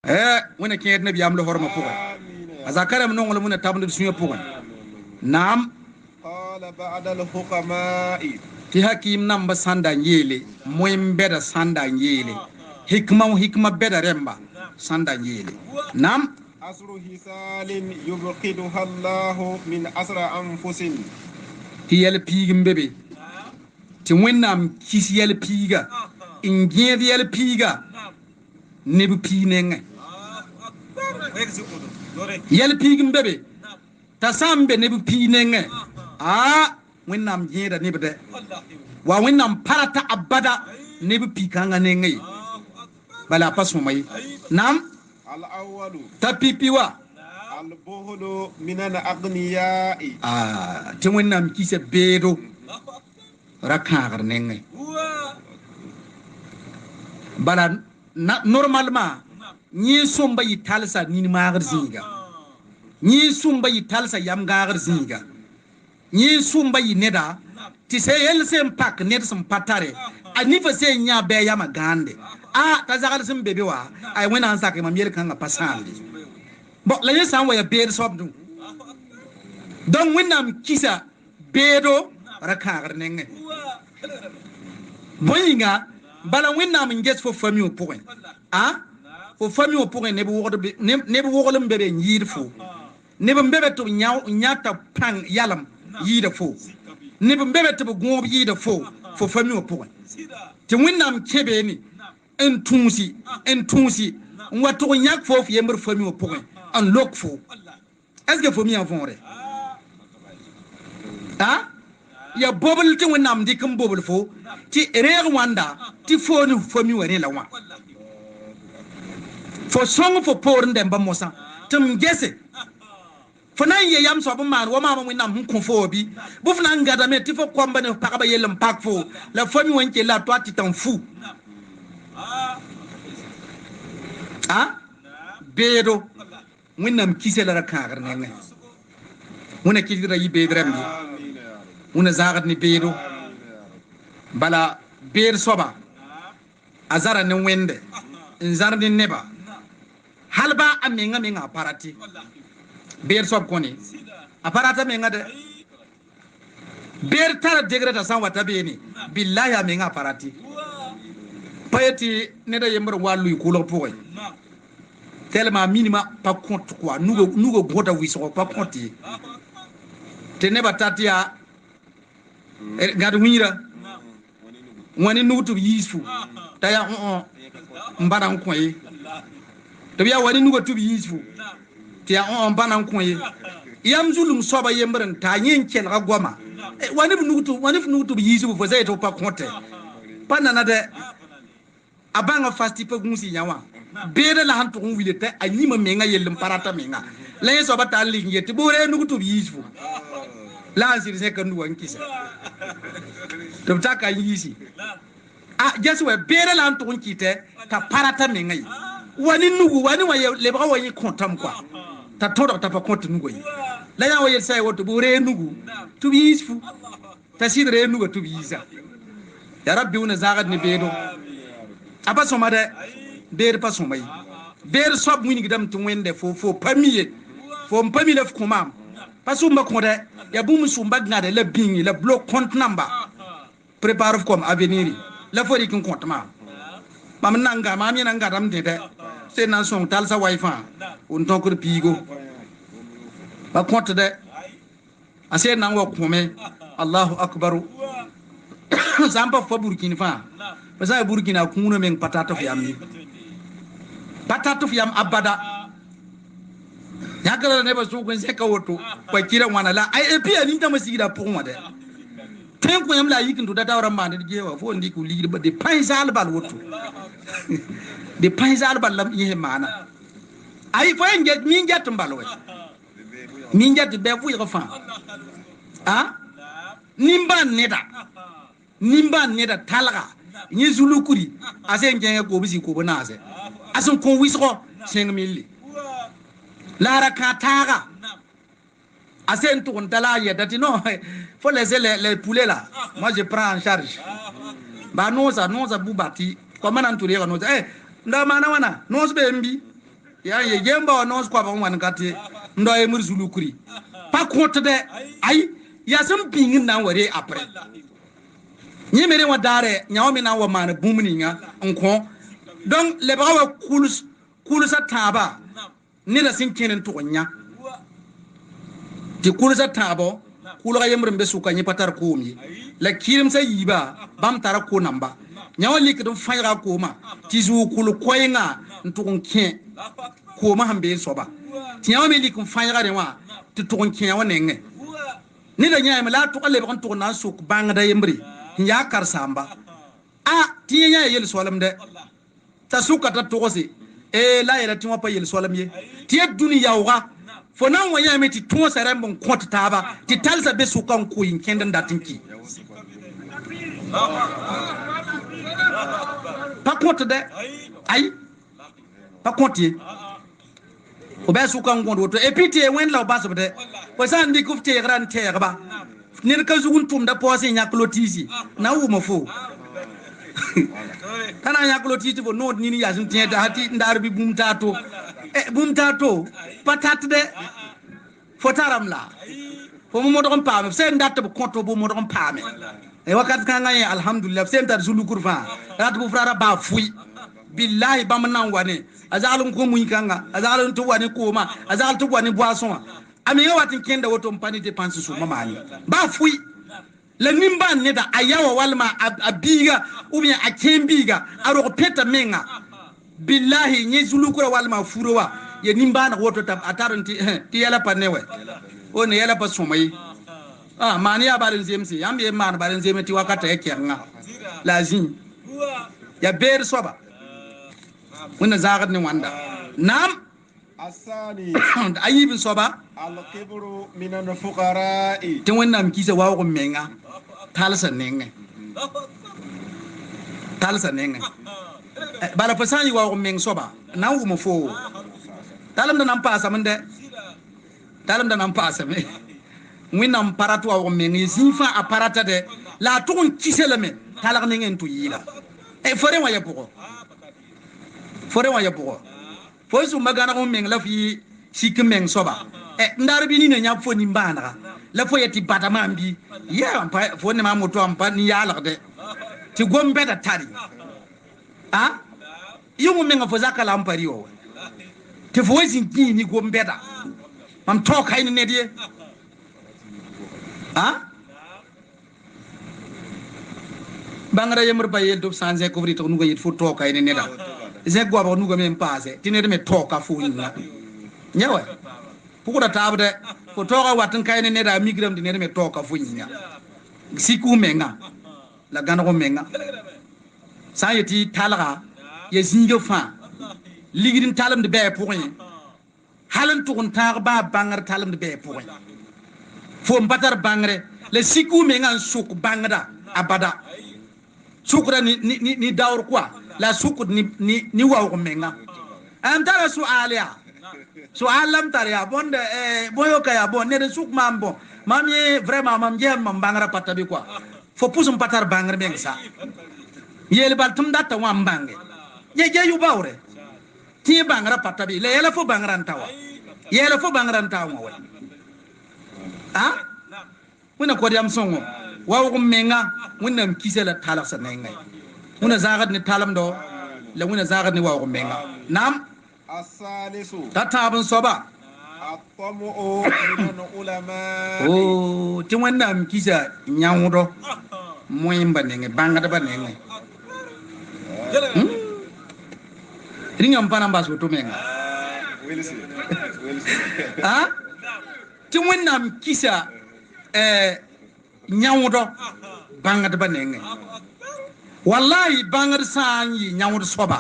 wona ke nabi am lo horma puga azakara mon ngol mun tabnu sunya puga nam qala ba'da al-hukama'i ti hakim nam ba sanda yele moym beda sanda yele hikma beda remba sanda yele nam asru hisalin yubqiduha Allah min asra anfusin ti yel pigim bebe ti wennam kis yel piga in ged yel piga ne bu pinenga yel pigim bebe ta sambe ne bu pinenga wennam jeda ne bede wa wennam parata abada ne bu pikanga ne ngai bala paso mai nam al awwalu tapipiwa al buhlu min al aghniya'i ti wennam kise bedo rakagar ne ngai bala normalement ni somba yi talsa ni magar zinga ni sumba yi talsa yam gagar zinga ni sumba yi neda ti se yel sem pak ned sem patare ani fa se nya be yama gande ta zagal sem bebe wa ay wena an sakay mam yel kan pasandi bo la yesan wa ya be sobdu donc wenam kisa bedo rakagar nenge boyinga bala wenam nges fo famille pour fo famille pour ne bu wogolum bebe nyir fo ne bu bebe to nyata pang yalam yida fo ne bu bebe to gomb yida fo famille pour te wennam kebe ni en tunsi wato nyak fo yember famille pour en lok fo est-ce que famille en fond ya bobul ti wennam di kam bobul fo ti reer wanda ti fo ni famille wene la wa fo song fo por ndem ba mosa tum gese fo nan ye yam so ba man wa mama wennam hun kon fo bi bu fna ngada me ti fo komba ne pakaba yelam pak fo la famille wonke la toi ti t'en fous bedo wennam kisela rakagar ne wona kidira yi bedram bi wona zagat ni bedo bala ber soba azara ne wende nzar ni neba halba amenga menga parati ber sob koni aparata menga de ber tara degrata san wata beni billahi amenga parati payeti ne da yember walu ko poy tellement minima pas compte quoi nous goda wiso pas compte te ne batatia gadu wira woni nutu yisfu taya mbana ko yi to biya wani nugo tu yisfu te mbana ko yi yam zulum soba yembran ta yin ken ga goma wani nutu yisfu fo zai to pas compte panana de abanga fasti pe gumsi nyawa bere la hantu wile te anyima menga yelim parata menga la yeso bata lingeti bore nugo yisfu la sir se kan duwan kisa to taka yisi jesu we bere la hantu kite ta parata menga wani nugu wani wa le ba wa yi kontam kwa ta todo ta pa kontu nugo yi la ya wa yel sai woto bore nugu to yisfu ta sidre nugo to yisa ya rabbi una zagat ni bedo apa somade ber pa somay ber sob wini gidam to wende fo pamiye f komam pasumba ko de ya bum sumba ngade la bingi la block compte number prépare comme avenir la fori kin compte ma mam nanga mam yana ngadam de c'est nan son tal sa wifi on ton ko pigo ba compte de ase nan wo kome Allahu akbar zamba fo burkina fa parce burkina kuno men patata fi am abada yakala ne ba so ko se ka woto ko kira wana la ai epi ani ta masida pour moi de ten ko yam la yikin to data waram mande jewa fo ndi ko ligir ba de paisal bal woto de paisal bal lam ye mana ai fo en get min get mbal we min get be fu yga fa nimban neda talga ni zulukuri ase ngenge ko bisi ko banase asun ko wisro 5000 lara kataga ase nto ndala ya dati non faut laisser les poulets là moi je prends en charge ba noza bubati ko manan turi ga noza nda mana wana noz be mbi ya ye gemba no ko ba wan kati ndo e mur zulu kuri pa compte de ay ya sam pingin na ware après ni mere wa dare nyawo mi na wa man bumni nga onko donc le ba wa kul sa taba ni la sin kenen to nya ti kul sa tabo kul ga yemre mbe suka ni patar ko mi la kirim sa yiba bam tara ko namba nyawo lik dum fayra ko ma ti zu kul koyna ntukun kien ko ma hambe soba ti nyawo me lik fayra de wa ti tukun kien wa nenge ni la nyaay la to le ban to na suk bang da yemri ya kar samba ti nya yel solam de ta suka ta to si la yela ti wa pa yel solam ye ti duniya wa fo nan wa ya meti to sare bon compte taba ti talsa be sukan ko yin kendan datinki pas compte de ay pas compte o be sukan gondo to et puis ti wen la bas de ko san di kufte gran terba nir ka zugun tum da posi nyaklotisi na wu mo fo kana nyaklotisi bo no ni ya sun tienta hati ndar bi bumtato bumtato patate de fotaram la fo mo do pam se ndat bo konto bo mo do pam e wakat ka ngay alhamdulillah se ntar zulu kurfa rat bu frara ba fui billahi bam nan wane azalum ko muñ kanga azalum to wani ko ma azal to wani boisson ami nga watin kenda woto mpani dépense su mamani ba fui la nimba ne da ayawa walma abiga ou bien akembiga aro peta menga billahi ni zulukura walma furowa ye nimba na woto tab ataranti ti yala panewe o ne yala pa somai mani ya balen zemsi yambe man balen zemeti wakata yake nga lazim ya ber soba wannan zagat ne wanda nam الثاني ayibin soba الكبر من الفقراء tin wannan kisa wawo menga talsa nenge bala fasan yi wawo meng soba na wu mo fo talam da nan pasa mende talam da nan pasa me winam paratu wawo meng zinfa aparata de la tukun kiseleme talak nenge tu yila fore wa ya bugo fo su magana ko meng la fi sik meng soba ndar bi ni ne nyap fo ni mbana la fo yati bata mambi ya fo ne ma moto am pa ni yala de ti gombe da tari yumu menga fo zakala am pari o ti fo zin ki ni gombe da mam to kay ni ne die bangara yemur bayel do sanze ko vrito nugo yit fo to kay ni ne da je gwa ba nugo men passé ti ne me to ka fo ni nyawa pukuda tabde ko toka watin kayne ne da migram di ne me toka funya siku menga la gana ko menga sayeti talaga ye zinjo fa ligidin talam de be pourri halan tukun tar ba bangar talam de be pourri fo mbatar bangre le siku menga suk bangda abada sukra ni dawr quoi la sukut ni waw ko menga am tara su alia so alam taria bonde boyo kaya bon ne suk mambo mamie vraiment mam jem mam bangara patabi quoi fo pusum patar bangre beng sa yel bal tum data wam bange je yu bawre ti bangara patabi le yela fo bangran tawa yela fo bangran tawa wa wona ko diam songo waw ko menga wona kisela talak sa ngay wona zagat ni talam do le wona zagat ni waw ko menga nam الثالث tatabun soba الطمع من العلماء ti wannan kisa nyawdo moyimba nenge bangada ba nenge ringam panamba so to menga ti wannan kisa nyawdo bangada ba nenge wallahi bangar sanyi nyawdo soba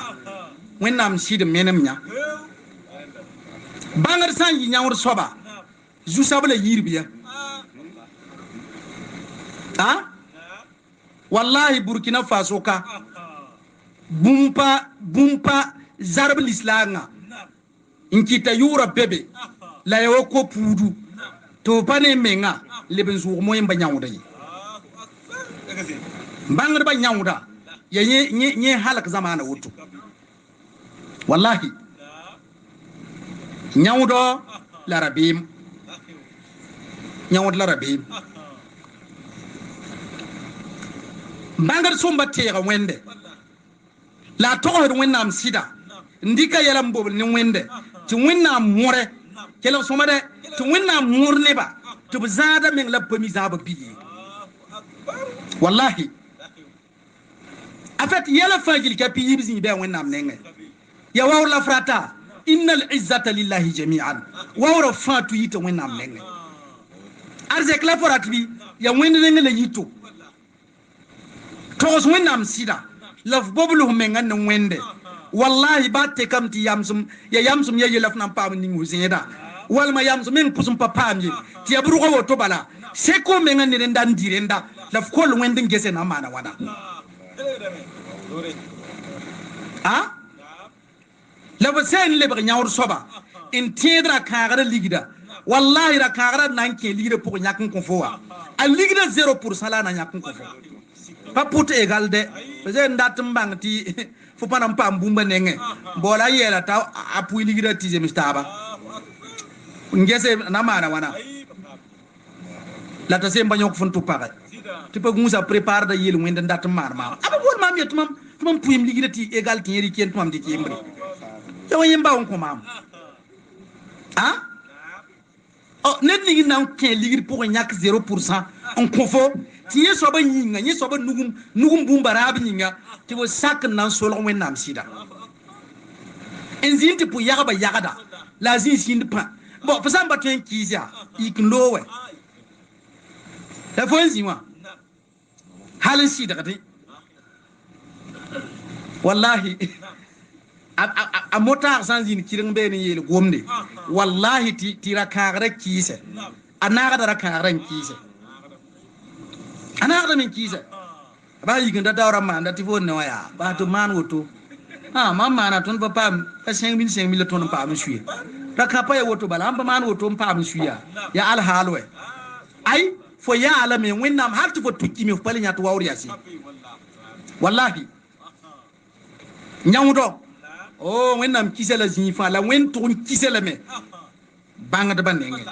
wennam sidi menem nya bangar sanyi nyawr soba zu sabla yirbiya wallahi burkina faso ka bumpa zarb lislanga inkita yura bebe la yawo ko pudu to pane menga leben su mo yamba nyawda yi bangar ba nyawda ye halak zamana wutu wallahi nyawdo la rabim nyawd la rabim bangar somba tega wende la tohor wennam sida ndika yalam bobul ni wende ti wennam more kela somade ti wennam murne ba to zada men la pami zaba biyi wallahi afat yala fajil ka piyi bizi be wennam nenge ya waw la frata innal izzata lillahi jami'an waw fatu yita wennam nenge arzek la forati ya wende nenge la yito tos wennam sida laf bobulu mengan no wende wallahi batte kam ti yamsum ya yelaf nam pam ni nguzeda walma yamsum men pusum papam yi ti abru ko to bala se ko mengan ni ndan direnda laf ko lo wende ngese na mana wana ha la ba sen le ba nyawr soba in tiedra kagara ligida wallahi ra kagara nan ke ligida pour nyakin ko fowa a ligida 0% la na nyakin ko fo pas pour égal de parce ndatum bang ti fu panam pam bumba nenge bola yela ta apui ligida ti mistaba ngese na mana wana la ta semba nyok fun tu paga tu peux nous préparer da yel wende ndatum mar ma aba won mam yetumam tumam puim ligida ti égal ti yeri ken tumam di kembri yo yemba on ko mam hein oh net ligida na ken ligida pour nyak 0% on confo ti yeso ba nyinga ni so ba nugum bumba rab nyinga ti wo sak nan solo wen nam sida enzin ti pu yaga ba yagada la zin sin pa bon fasan ba tuen kizia ikndo we da fo enzin wa halin sida kati wallahi a motar san zin kirin be ni yel gomde wallahi ti rakara kise anaga da rakara kise ana min kisa ba yi ganda dawra ma nda ti fon waya ba to man woto mamma na ton papa 5000 ton pa am suye da ka pa woto bala am man woto pa am suya ya al halwe ai fo ya ala me wennam har to tukki me pale nyatu wawri yasi wallahi nyawdo oh wennam kisela zinfa la wen to kisela me banga da banenge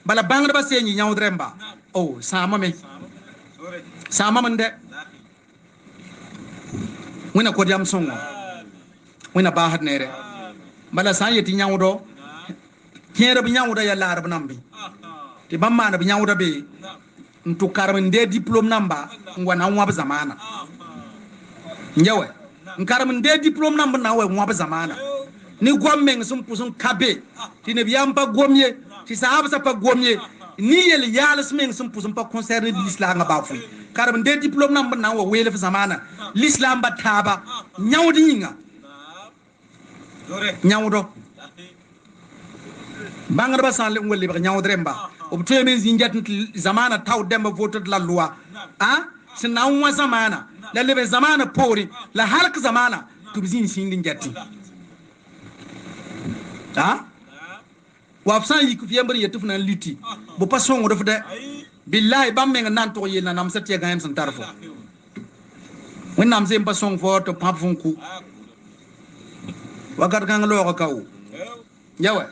bala banga da ba senyi nyawdremba oh sama me sama mande wina ko diam songo wina ba had nere bala san yeti nyawdo kere bi nyawdo ya larab nambi ti bamma na bi nyawdo be ntu karmin de diplôme namba ngwana nwa zamana nyawe nkarmin de diplôme namba na we nwa zamana ni gomme sum pusun kabe ti ne biyam pa gomye ti sahaba sa pa gomye ni yel yalas men sum pusum pa concerner l'islam nga bafu karam de diplôme nam na wa wele fa zamana l'islam ba taba nyawdi nyinga nyawdo bangar ba san le ngol ba nyawdremba o to men zinjat zamana taw demba vote la loi ah sina wa zamana la lebe zamana pori la halk zamana to bizin sindin jatti ah wafsan yi ku fiyambar ya tufna liti bo pa songo do fde billahi bamme nan to yel na nam satiya gayam san tarfo won nam sem pa song fo to pap funku wagar kan lo ko kaw yawa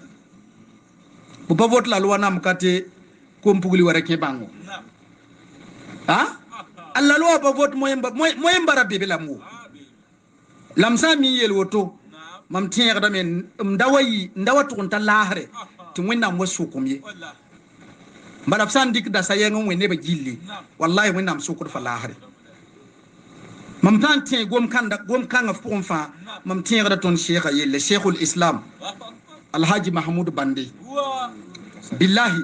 bo pa vot la lo nam kate ko mpuguli wara ke bango ha alla lo pa vot moyemba rabbi belamu lam sa mi yel woto mam tiyer da men ndawatu kun ta lahre ti wonna mo sukumye mbala san dik da sayengo wenne ba jilli wallahi wonna am sukur fa lahre mam tan tin gom kanga fon fa mam tiyer da ton sheikha yelle sheikhul islam alhaji mahmud bande billahi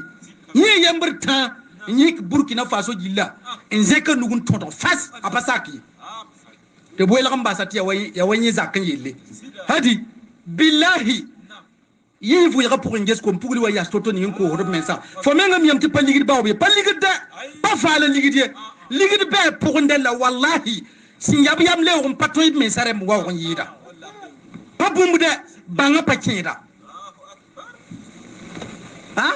ni yambarta ni burkina faso jilla en zeka nugun tonto fas apasaki te boy la kamba sati ya wani zakan yelle hadi billahi yi fu ya pour nges ko pugli wa ya toto ni ko hodo mensa fo menga miyam ti paligi ba obi paligi da ba fala ligi be pour ndella wallahi sin yab yam le on patoy mensare mo wa on yida pa bumbu de banga pa kinda ha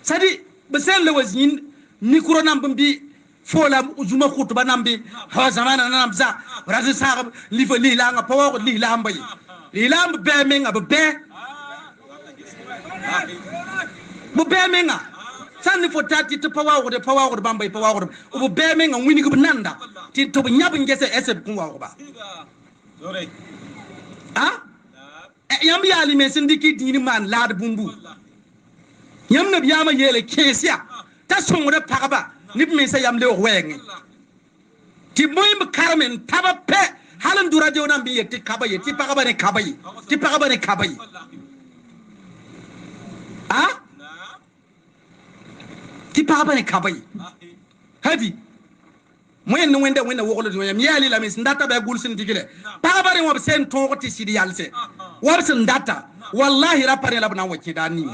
sadi besen le wazin mikro nam bambi fola uzuma khutuba nambi ha zamana namza razi sahab li la nga pawo li la mbay li la be menga be bu bemenga sanni fo tati to pawago bambay pawago bu bemenga wini ko nanda ti to nyab ngese eseb kun wago ba ha yam yali men sindiki dini man laad bumbu yam na biyama yele kesia ta songra pagaba nib men sa yam le wengi ti moyim karmen taba pe halan dura de onam bi yetti kabaye ti pagaba ne kabayi ha ti pagaba ne kabayi hadi moyen no wenda wogolo do yam yali la mis ndata be gul sin digile pagaba re wob sen to ti sidi yalse wob sin ndata wallahi rapare labna wacce dani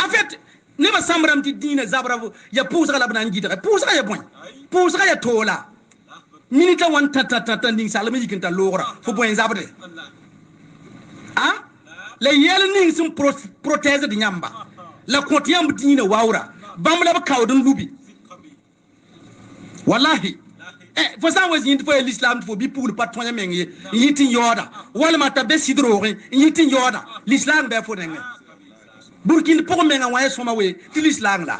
en fait ne ba samram ti dina zabra ya pousa labna ngita pousa ya boy pousa ya tola minita wan tata ning salama yikinta logra fo boy zabre ah le yel ning sum protège di nyamba la kotiam dina wawra bamla ba kawdun lubi wallahi fo sa was yint fo l'islam fo bi pour pas tonya mengi yiti yoda wala mata be sidroge yiti yoda l'islam be fo nenga burkin pour menga waye soma we ti l'islam la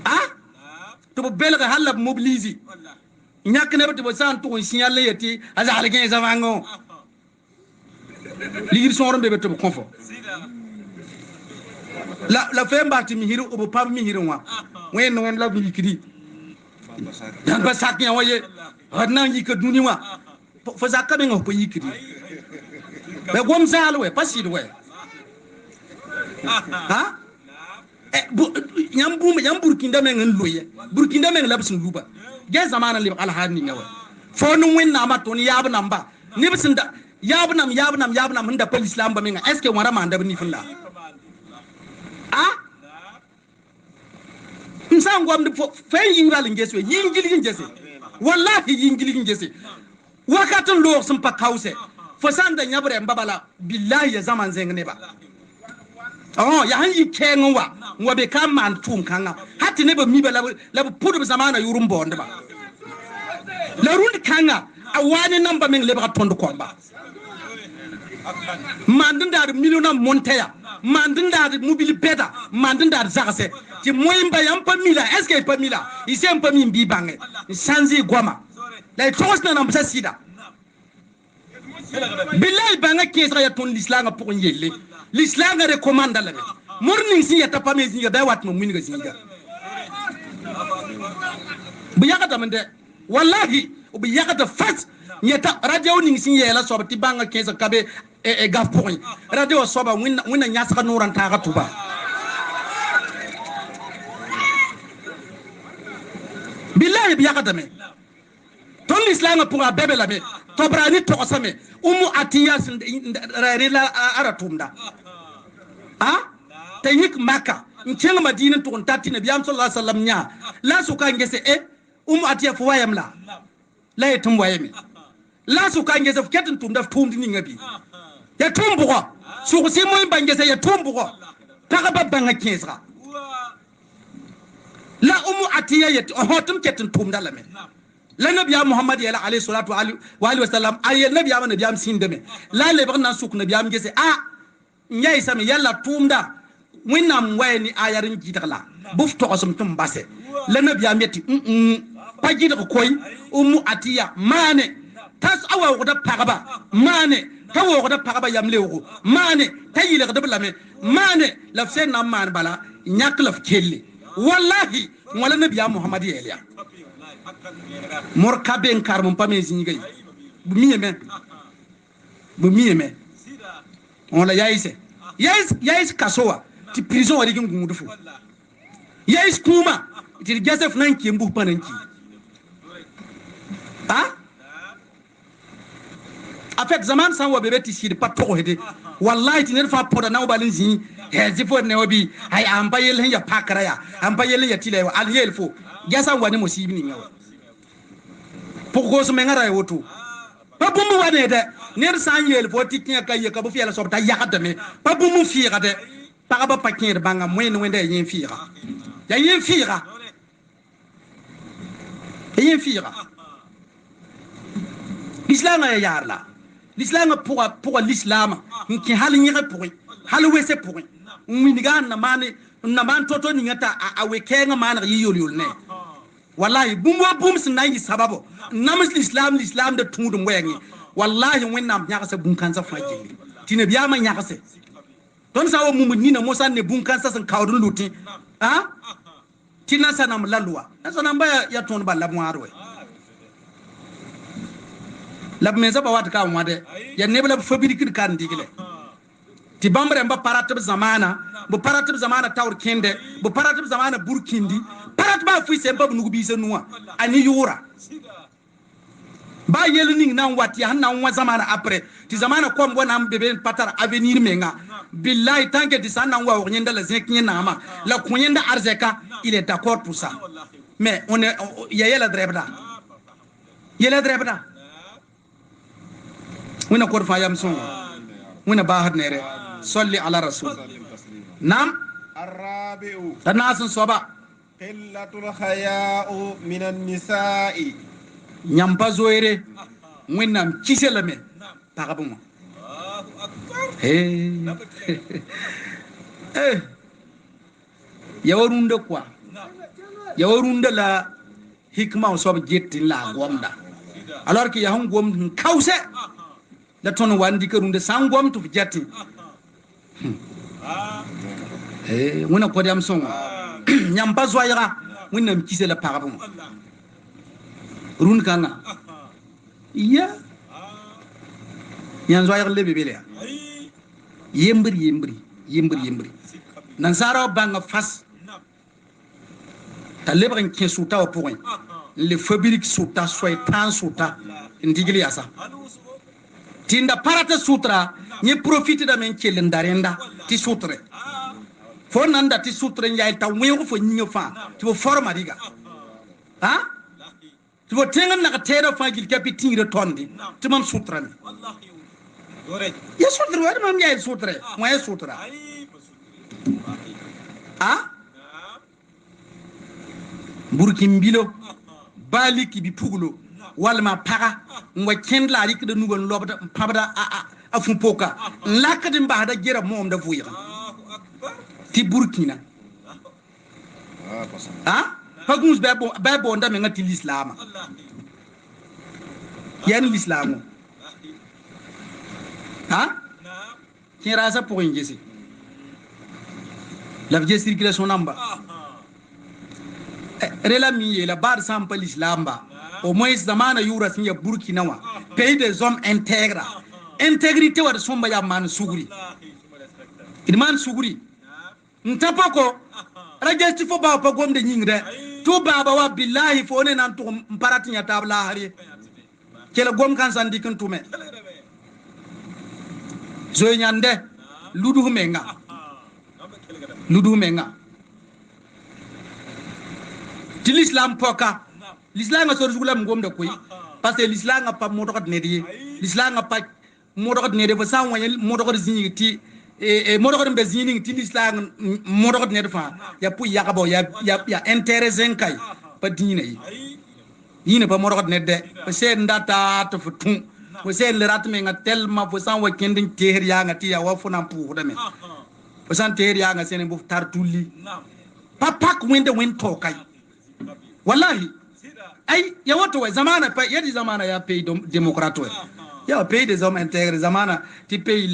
ah to belga halab mobiliser ñak ne to san to signal yeti azal gen zamango ligir son rombe to confort la femba ti mi hiru obo pam mi hiru wa wen wen la mi kidi dan ba sak ya waye hadna yi ka duni wa fo zakka be ngo yi kidi be gom salwe pasid we ha yam burkinda men loye burkinda men labsin luba ge zamana li al hadni ngawa fo no wen na ma ton yab namba ni bisinda yab nam hunda pal islam ba men est ce que wara ma ndab ni fulla ah insan gom de fe yingal ngese yingili ngese wallahi yingili ngese wakatun lo sun pa kause fo sanda nyabre mbabala billahi ya zaman zengne ba oh ya han yi kengo wa be kam man tum kanga hatti ne ba mi ba la pudu zamana yurum bonde ba la rund kanga awani namba men le ba tondo komba mandin da miliyona monteya mandin da mobile beta mandin da zakase ti moyimba yam pa mila est ce que pa mila ise pa mi bi bange sanzi goma la tosna na mbasa sida billahi banga kesra ya ton l'islam pour yelle l'islam recommande la morning si yata pa mezi da wat mo miniga singa bu yakata mende wallahi bu yakata fat nyata radio ning sin yela so ti banga kesa kabe e gaf point radio so ba wina nyasa ka nuran ta tuba billahi bi yakata me ton l'islam pour abebe la me to brani to osame umu atiyas la aratumda ah tayik maka ncenga madina to ntati nabi sallallahu alaihi wasallam nya la suka ngese atiya fo wayam la yetum wayami la suka ngese fketin tumda tumdi ni ngabi ya tumbu ko su ko si moy bangese ya tumbu ko taka babanga kesra la atiya yet hotum ketin tumda la me la nabi muhammad ya alayhi salatu wa alihi wasallam ay nabi am sindeme la le barna suk nabi am ngese nyai sami yalla tumda winam wayni ayarin jidala buf to asum tum basse la nabi ameti pajida ko koy atiya mane tas awa ko da pagaba mane tawo ko da pagaba yamlewo mane tayile ko da blame mane lafsen nam man bala nyak laf kelle wallahi wala nabi muhammad ya mor kaben karmum pame zingay bu miyeme on la yaïs kasowa ti prison wadi gum gumu dufu yaïs kuma ti joseph nanki mbu pananki ha en fait zaman san wa bebe ti sidi patoko hede wallahi ti nerfa poda na balin zi hezi fo ne obi ay amba yel ya pakara ya amba yel ya tile wa al yel fo jasa wani musibi ni ngawa pourquoi so mengara ya wotu pa bumu wane de ner san yel fo ti kin ka ye ka bu fiela so ta yakata me pa bumu fiira de pa ba pakin banga moyen wende yin fiira ya yin fiira l'islam ya yarla l'islam pour l'islam qui hal nyere pour hal wese pour winiga na man toto ni ngata a we kenga man yi yol ne wallahi bum sin nayi sababo namus l'islam de tudum wengi wallahi wennam nyaka bun kan sa fajili tine biya ma nyaka se don sa wo mumud ni na mosa ne bun kan sa san kawdun lutin ha tina sanam lalwa sanam ba ya ton ba lab ngaro lab me za ba wat ka wade ya ne bla fabiri kid kan digile ti bambre mba paratib zamana bu paratib zamana tawr kende bu paratib zamana burkindi parat ba fu se babu nugu bi se nuwa ani yura ba yelu ning nan wati han nan wa zamana après ti zamana kom bona am bebe patar avenir menga billahi tanke ti sanan wa nyenda la zekin na ma la kunyenda arzeka il est d'accord pour ça mais on est yela drebda wina kor fa yam son wina ba har nere salli ala rasul nam الرابع تناس صبا قلة الحياء من النساء nyampa zoere winam kiselame pagabuma yawarunda kwa yawarunda la hikma sob jettin la gomda alors que yahum gom kawse la ton wandi kerunde sangom to jetti wona ko diam son nyampa zoyra winam kisela pagabuma run kanga iya yan zoyar lebe bele yembri nan sara banga fas ta lebren ke suta o point le fabrique suta soy tan suta ndigili yasa tinda parata sutra ni profite da men kelen darenda ti sutre fo nanda ti sutre nyai ta wewo fo nyo fa ti bo forma diga ha tu vas tenir na terre fa gil capitaine de tondi tu mam sutra wallahi ya sutra wa mam ya sutra mo ya sutra ha burkin bilo baliki bi pugulo walma para ngwa kendla rik de nugon lobda pabda a fu poka lakadin ba da gera mom da fuya ti burkina ha fagus bebo nda me ngati l'islam yan l'islam ha qui rasa pour ingesi la vie circulation namba rela mi la bar sampa l'islam ba au moins zamana yura sinya burkina wa pays des hommes intègres intégrité wa somba ya man suguri idman suguri ntapako rajesti fo ba pa gomde nyingre to baba wa billahi fo ne nan to mparati nya tabla hari kela gom kan sandi kan tume zo nyande ludu menga til islam poka l'islam a sor jugulam gom da koy parce que l'islam a pas modokat nedi l'islam a pas modokat nedi fa sa wanyel modokat ziniti e modokat be zini til islam modokat nedi fa ya pu ya kabo ya intéressant kay pa dina yi yine pa modokat nedde pa se ndata to futun ko se le rat me nga tellement fo san wa kendin ter ya nga ti ya wa funa pu da me fo san ter ya nga sene bu tar tulli papa ko wende wen to kay wallahi ay ya wato wa zamana pa yadi zamana ya pays démocrate ya pays des hommes intègres zamana ti pays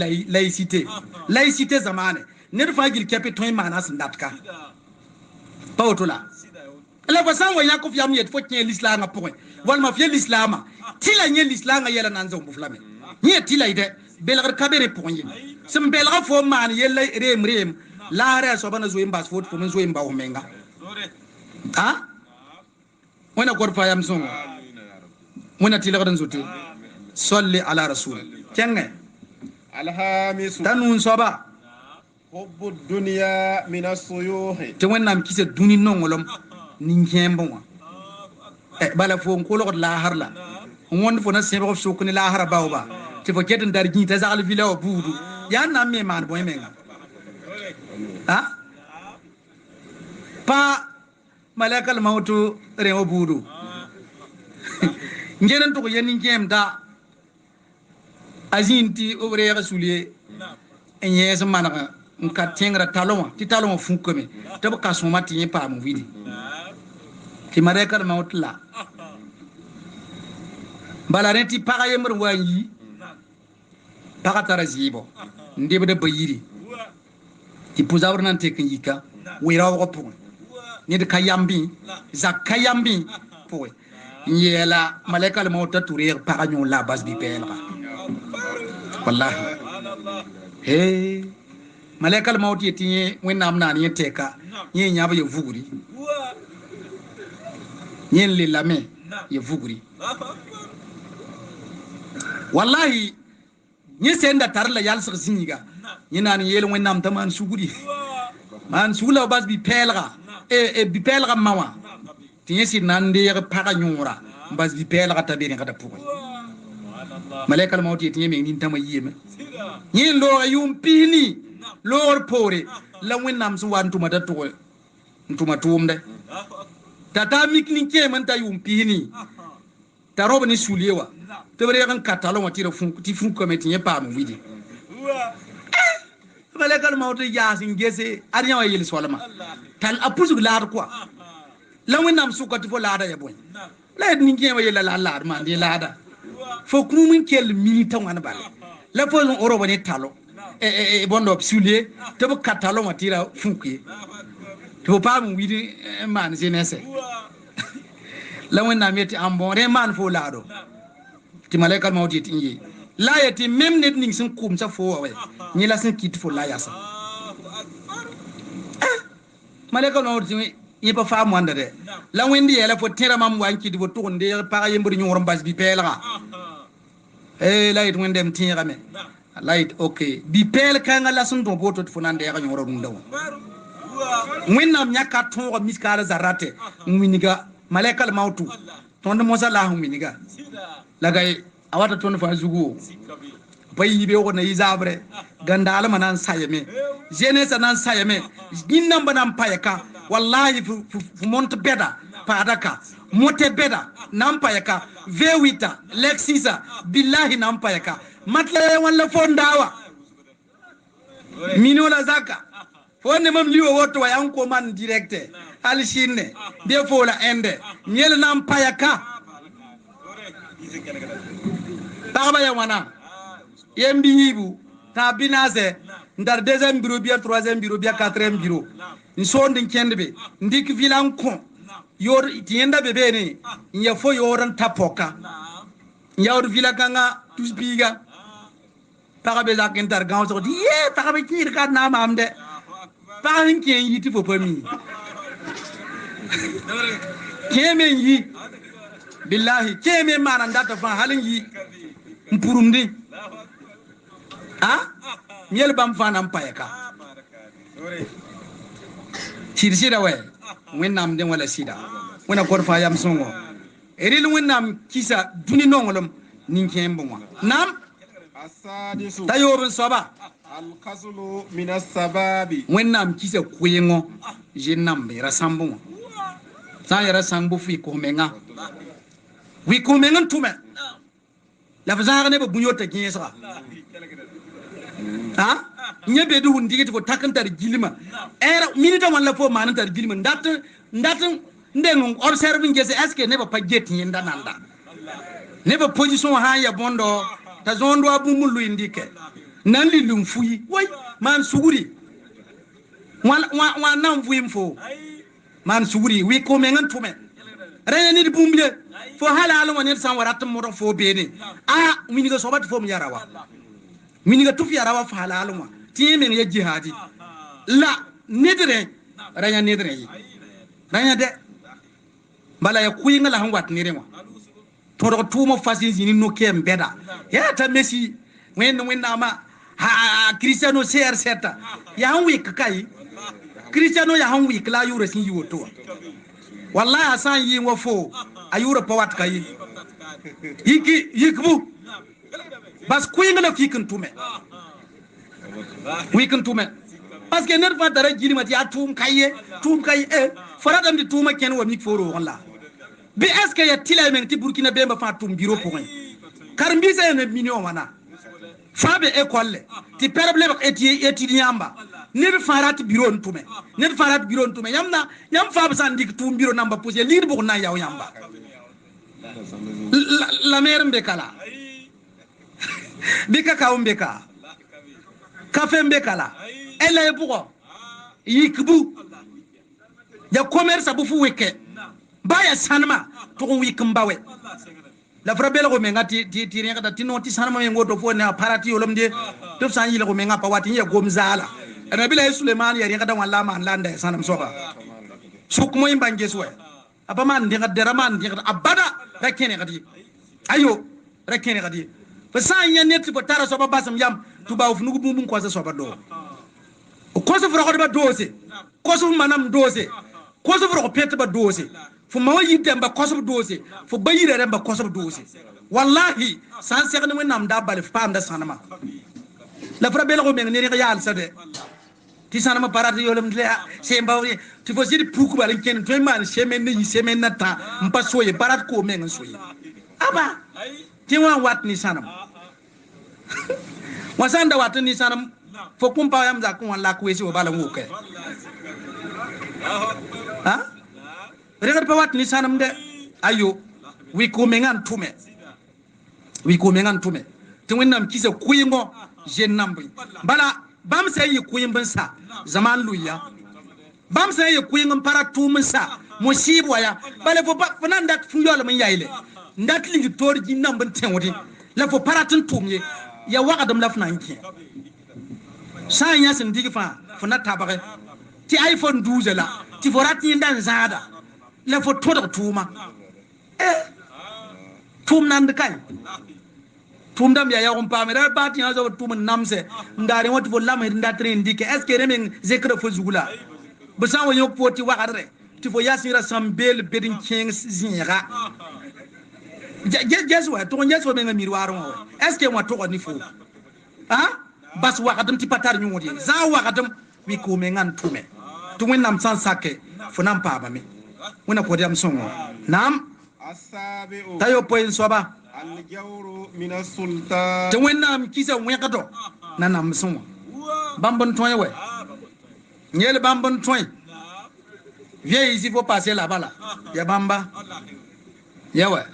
laïcité zamana ne fa gil capitaine manas ndatka pa otola la ko san wa yakuf yam yet fo tien l'islam a point wal ma fi l'islam tila nye l'islam yela nan zo buflame nye tila ide belgar kabere point yi sim belgar fo man yela rem la ra so bana zo imbas fo fo men zo imba o menga ha wena gorfa yam son wena tila gadan zuti salli ala rasul kenge الخامس tanun soba حب الدنيا من الصيوح te wennam kise duni nongolom nin kembo bala fo ko lo la harla won fo na sebe so ko ni la har bawba te fo keden dar gi ta zagal vila o budu ya na me man boy menga ha pa malakal mautu re o budu ngenen to ko yen ngem da azinti obre rasulier enyes manaka nka tengra talon ti talon fun kome to ka soma ti pa mu vidi ti malekal maut la balarenti para yemr wanyi para tarazibo ndebe de bayiri ipuzawr nan te kanyika wira ko pour ni de kayambi zakayambi pour yela malekal maut tourir para nyon la bas bi pelra wallahi he malekal maut yetinye wenam nan yeteka nye nyaba ye vuguri nyen le lame ye vuguri wallahi ni senda tarla yal sir siniga ni nan yel wenam taman suguri man sugula bas bi pelra e bi pelra mawa tiye si nan de yer para nyora bas bi pelra tabere kada pour malekal maut yetinye me nin tama yeme ni lo yum pini lor pore la wenam su wan tuma da to ntuma tumde tata mikni ke man ta yum pini taroba ni suliwa tebre kan katalo ma tira fun ti fun committee ye pa mu widi malekal mawto yasin gese ariya wa yel solama tal apusu laar quoi la wenam su ko ti fo laada ya boy la ni ke wa yel la laar ma di laada fo kumun kel minita wana bal la fo on oroba ni talo e bondo sulier te bo katalo ma tira fun ki to pa mu widi man senese la wenam yeti ambon re man fo laado ti malekal mawti tingi la yati même net ning sun kum sa fo wa ni la sun kit fo la yasa malekal mawti ni pa fa mo ndade la wendi yela fo tera mam wanki di bo to nde para yembri nyorom bas bi pelra la yit wendem tira me la yit okay bi pel kan la sun do boto fo nande ya nyoro dum daw wennam nyaka to ko miskala zarate mwiniga malekal mawtu ton mo sala mwiniga lagay awata ton fa zugo bayi be ko na izabre gandala manan sayeme jeunesse nan sayeme ginnam banam payaka wallahi fu monte beda padaka mote beda nam payaka v8 lexisa billahi nam payaka matla wala fondawa minola zaka fonne mam liwo woto wa yanko man directe al shinne be fola ende nyel nam payaka taba ya wana yembi yibu ta binase ndar deuxième bureau bien troisième bureau bien quatrième bureau nso ndin kendebe ndik vilan kon yor tienda bebe ne nya fo yoran tapoka yor vilakanga tuspiga parabe zakin tar gaw so di ye parabe kir ka na mamde parin ken yiti fo pami kemen yi billahi keme manan data fa halin yi mpurumdi miel bam fanam payaka sida we wennam den wala sida wona korfa yam songo eril wennam kisa duni nongolom ninken bonwa nam asadisu tayoben soba alqaslu min as-sababi wennam kisa kuyengo jennam be rasambo sa yara sambu fi ko menga wi ko mengan tume la fazanga ne ba bunyota kinsa nyebe du ndigiti fo takantar gilima era minita wala fo manantar gilima ndat ndeng observe ngese eske ne ba paget yinda nanda ne ba position ha ya bondo ta zondo abumulu indike nan li lum fuyi way man suguri wa nan fuyi fo man suguri wi ko mengan tume rene ni bumble fo halalo woni san warat mo fo bene miniga sobat fo mi yarawa miniga tufi yarawa fa halalo ma timen ya jihadi la nedre ranya nedre yi ranya de bala ya kuyi ngala han wat nire mo to do tuma fasin zini no kem beda ya ta messi wen ama cristiano CR7 ya han wi kai cristiano ya han wi kla yure sin yiwo to wallahi asan yi wo fo ayura pawat kai yikbu bas kuyi ngala fikin tume weekend tume parce que ner fa dara jini mati atum kaye farata ndi tuma ken wa mi foro wala bi est ce que ya tila men ti burkina be ma fa tum biro pour kar mbi se ne million wana fabe école ti perble étudiant ba ned farat bureau ntume ned farat bureau ntume yam fabe san dik tum bureau namba pousse lid bu na yaw yamba la mère mbekala bika ka umbeka kafe mbekala ele bugo yikbu ya commerce bu fu weke baya sanma to wikmbawe la frabel ko menga ti renga ti non ti sanma mengo do fo na parati yolom de to san yile ko menga pa wati ye gomzala nabi la suleiman ya renga da wala man landa sanam soba suk moy bange suwe apa man de gadera man de abada rakene gadi ayo rakene gadi fa san ya net ko tara soba basam yam tuba fu nugu bum ko sa soba do ko so fro ko ba dose ko so manam dose ko so fro ko pete ba dose fu ma yi demba ko so dose fu bayire remba ko so dose wallahi san se ne nam da bal fam da sanama la fra bela ko men ne ya al sade ti sanama parati yolum le se mbawri ti fo sidi puku bal ken to man semen ni semen nata mpa soye parat ko men soye aba ti wan wat ni sanam wasanda wat ni sanam fo kumpa yam za ko la ko esi o bala nguke ha regar pa wat ni sanam de ayo wi ko mengan tume ti wonnam kisa kuyingo jennambi bala bam sai yi kuyin bin sa zaman luya bam sai yi kuyin para tumun sa musibu ya bale fo fanan dat fu yolo mun yayle ndat lingi torji nam bin tenwodi la fo paratun tumye ya wakadam laf nan ki san ya sin digi fa na tabare ti iphone 12 la ti forati ndan zada la fo todo tuma tum nan de kai tum dam ya yawon pamira bati ya zo tum namse ndare wati fo lamay ndatre ndike est ce que remen zekra fo zugula besan wo yok poti wakare ti fo yasira sambel bedin king zinra jes wa to jes fo men mirwaro est ce que mo to ni fo ha bas wakadam ti patar ñu wodi za wakadam wi ko me ngan tume to wen nam san sake fo nam pa ba mi wona ko diam songo nam asabi'u tayo poin soba al-jawru min as-sultan to wen nam kisa wekato na nam songo bambon toy we ñel bambon toy vieux ici faut passer là-bas là ya bamba ya ouais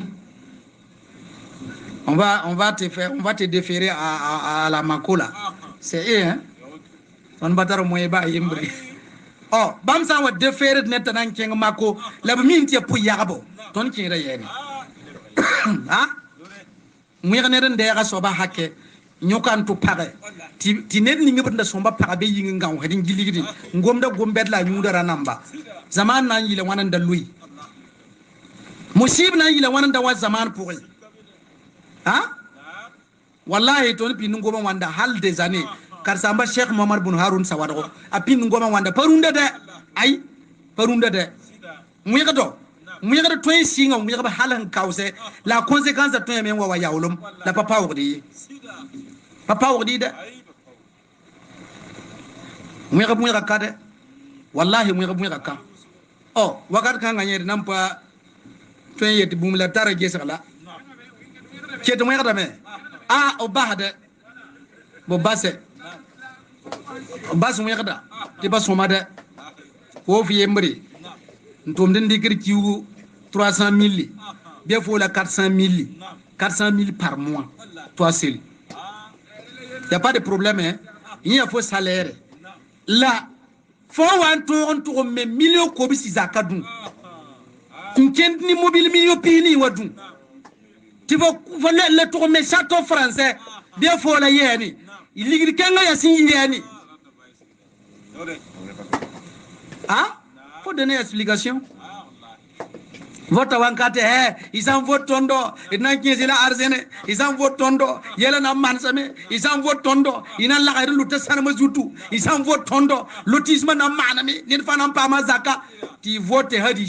on va te déférer à la Makola. C'est hein. On va te remoyer ba yimbre. Oh, bam sa wa déférer net nan king mako, la minti pu yabo. Ton king ra yeni. Ha? Mu yene den de ga soba hakke nyokan tu pare. Ti net ni ngibanda somba pare be yinga ngaw hedin giligidi. Ngomda gombet la nyudara namba. Zaman nan yile wanan da lui. Musib nan yile wanan da wa zaman pourri. Hein? Wallahi ton pin ngoma wanda hal des années car samba Cheikh Mohammed bin Harun Sawado a pin ngoma wanda parunda de ay parunda de mu yakato toy singa mu yakaba halan kause la conséquence de toy men wa yawlum la papa wodi de mu yakaba de wallahi mu yakaba oh wakat kan nganye nampa toy yeti bumla tara gesala keto moy xadame o bahade bo basse moy xada ti ba somade fo fi yembri ntom den dikir kiwu 300 000 bien fo la 400 000 par mois toi seul y a pas de problème hein il y a faux salaire là fo wan to me million ko bi zakadun ken ni mobile million pini wadun tu vas le tourner château français bien faut la yeni il y a ya sin yeni ah faut donner explication votre wankate ils en votent tondo ina kiesi la arsene ils en votent tondo yela na mansame ils en votent tondo ina la khairu lutasana mazutu ils en votent tondo lotissement na manami ni fanam pa mazaka ti vote hadi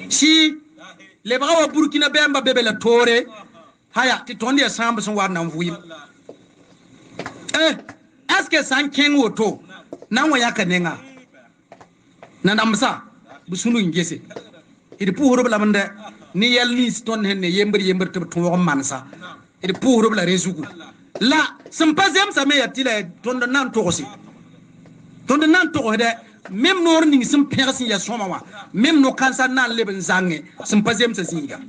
si les bras au Burkina Bemba bébé la tore haya ti tondi ensemble son war na mvuyi est-ce que san ken woto nan waya kanenga nan amsa busunu ngese idi pu horo blamande ni yel ni ston henne yember to mansa et pour la rezugu la sympathisme ça me yatila tonda nan tokosi tonda nan to de même nor ning sim persin ya soma wa même no kansa nan leben zange sympathisme ça singa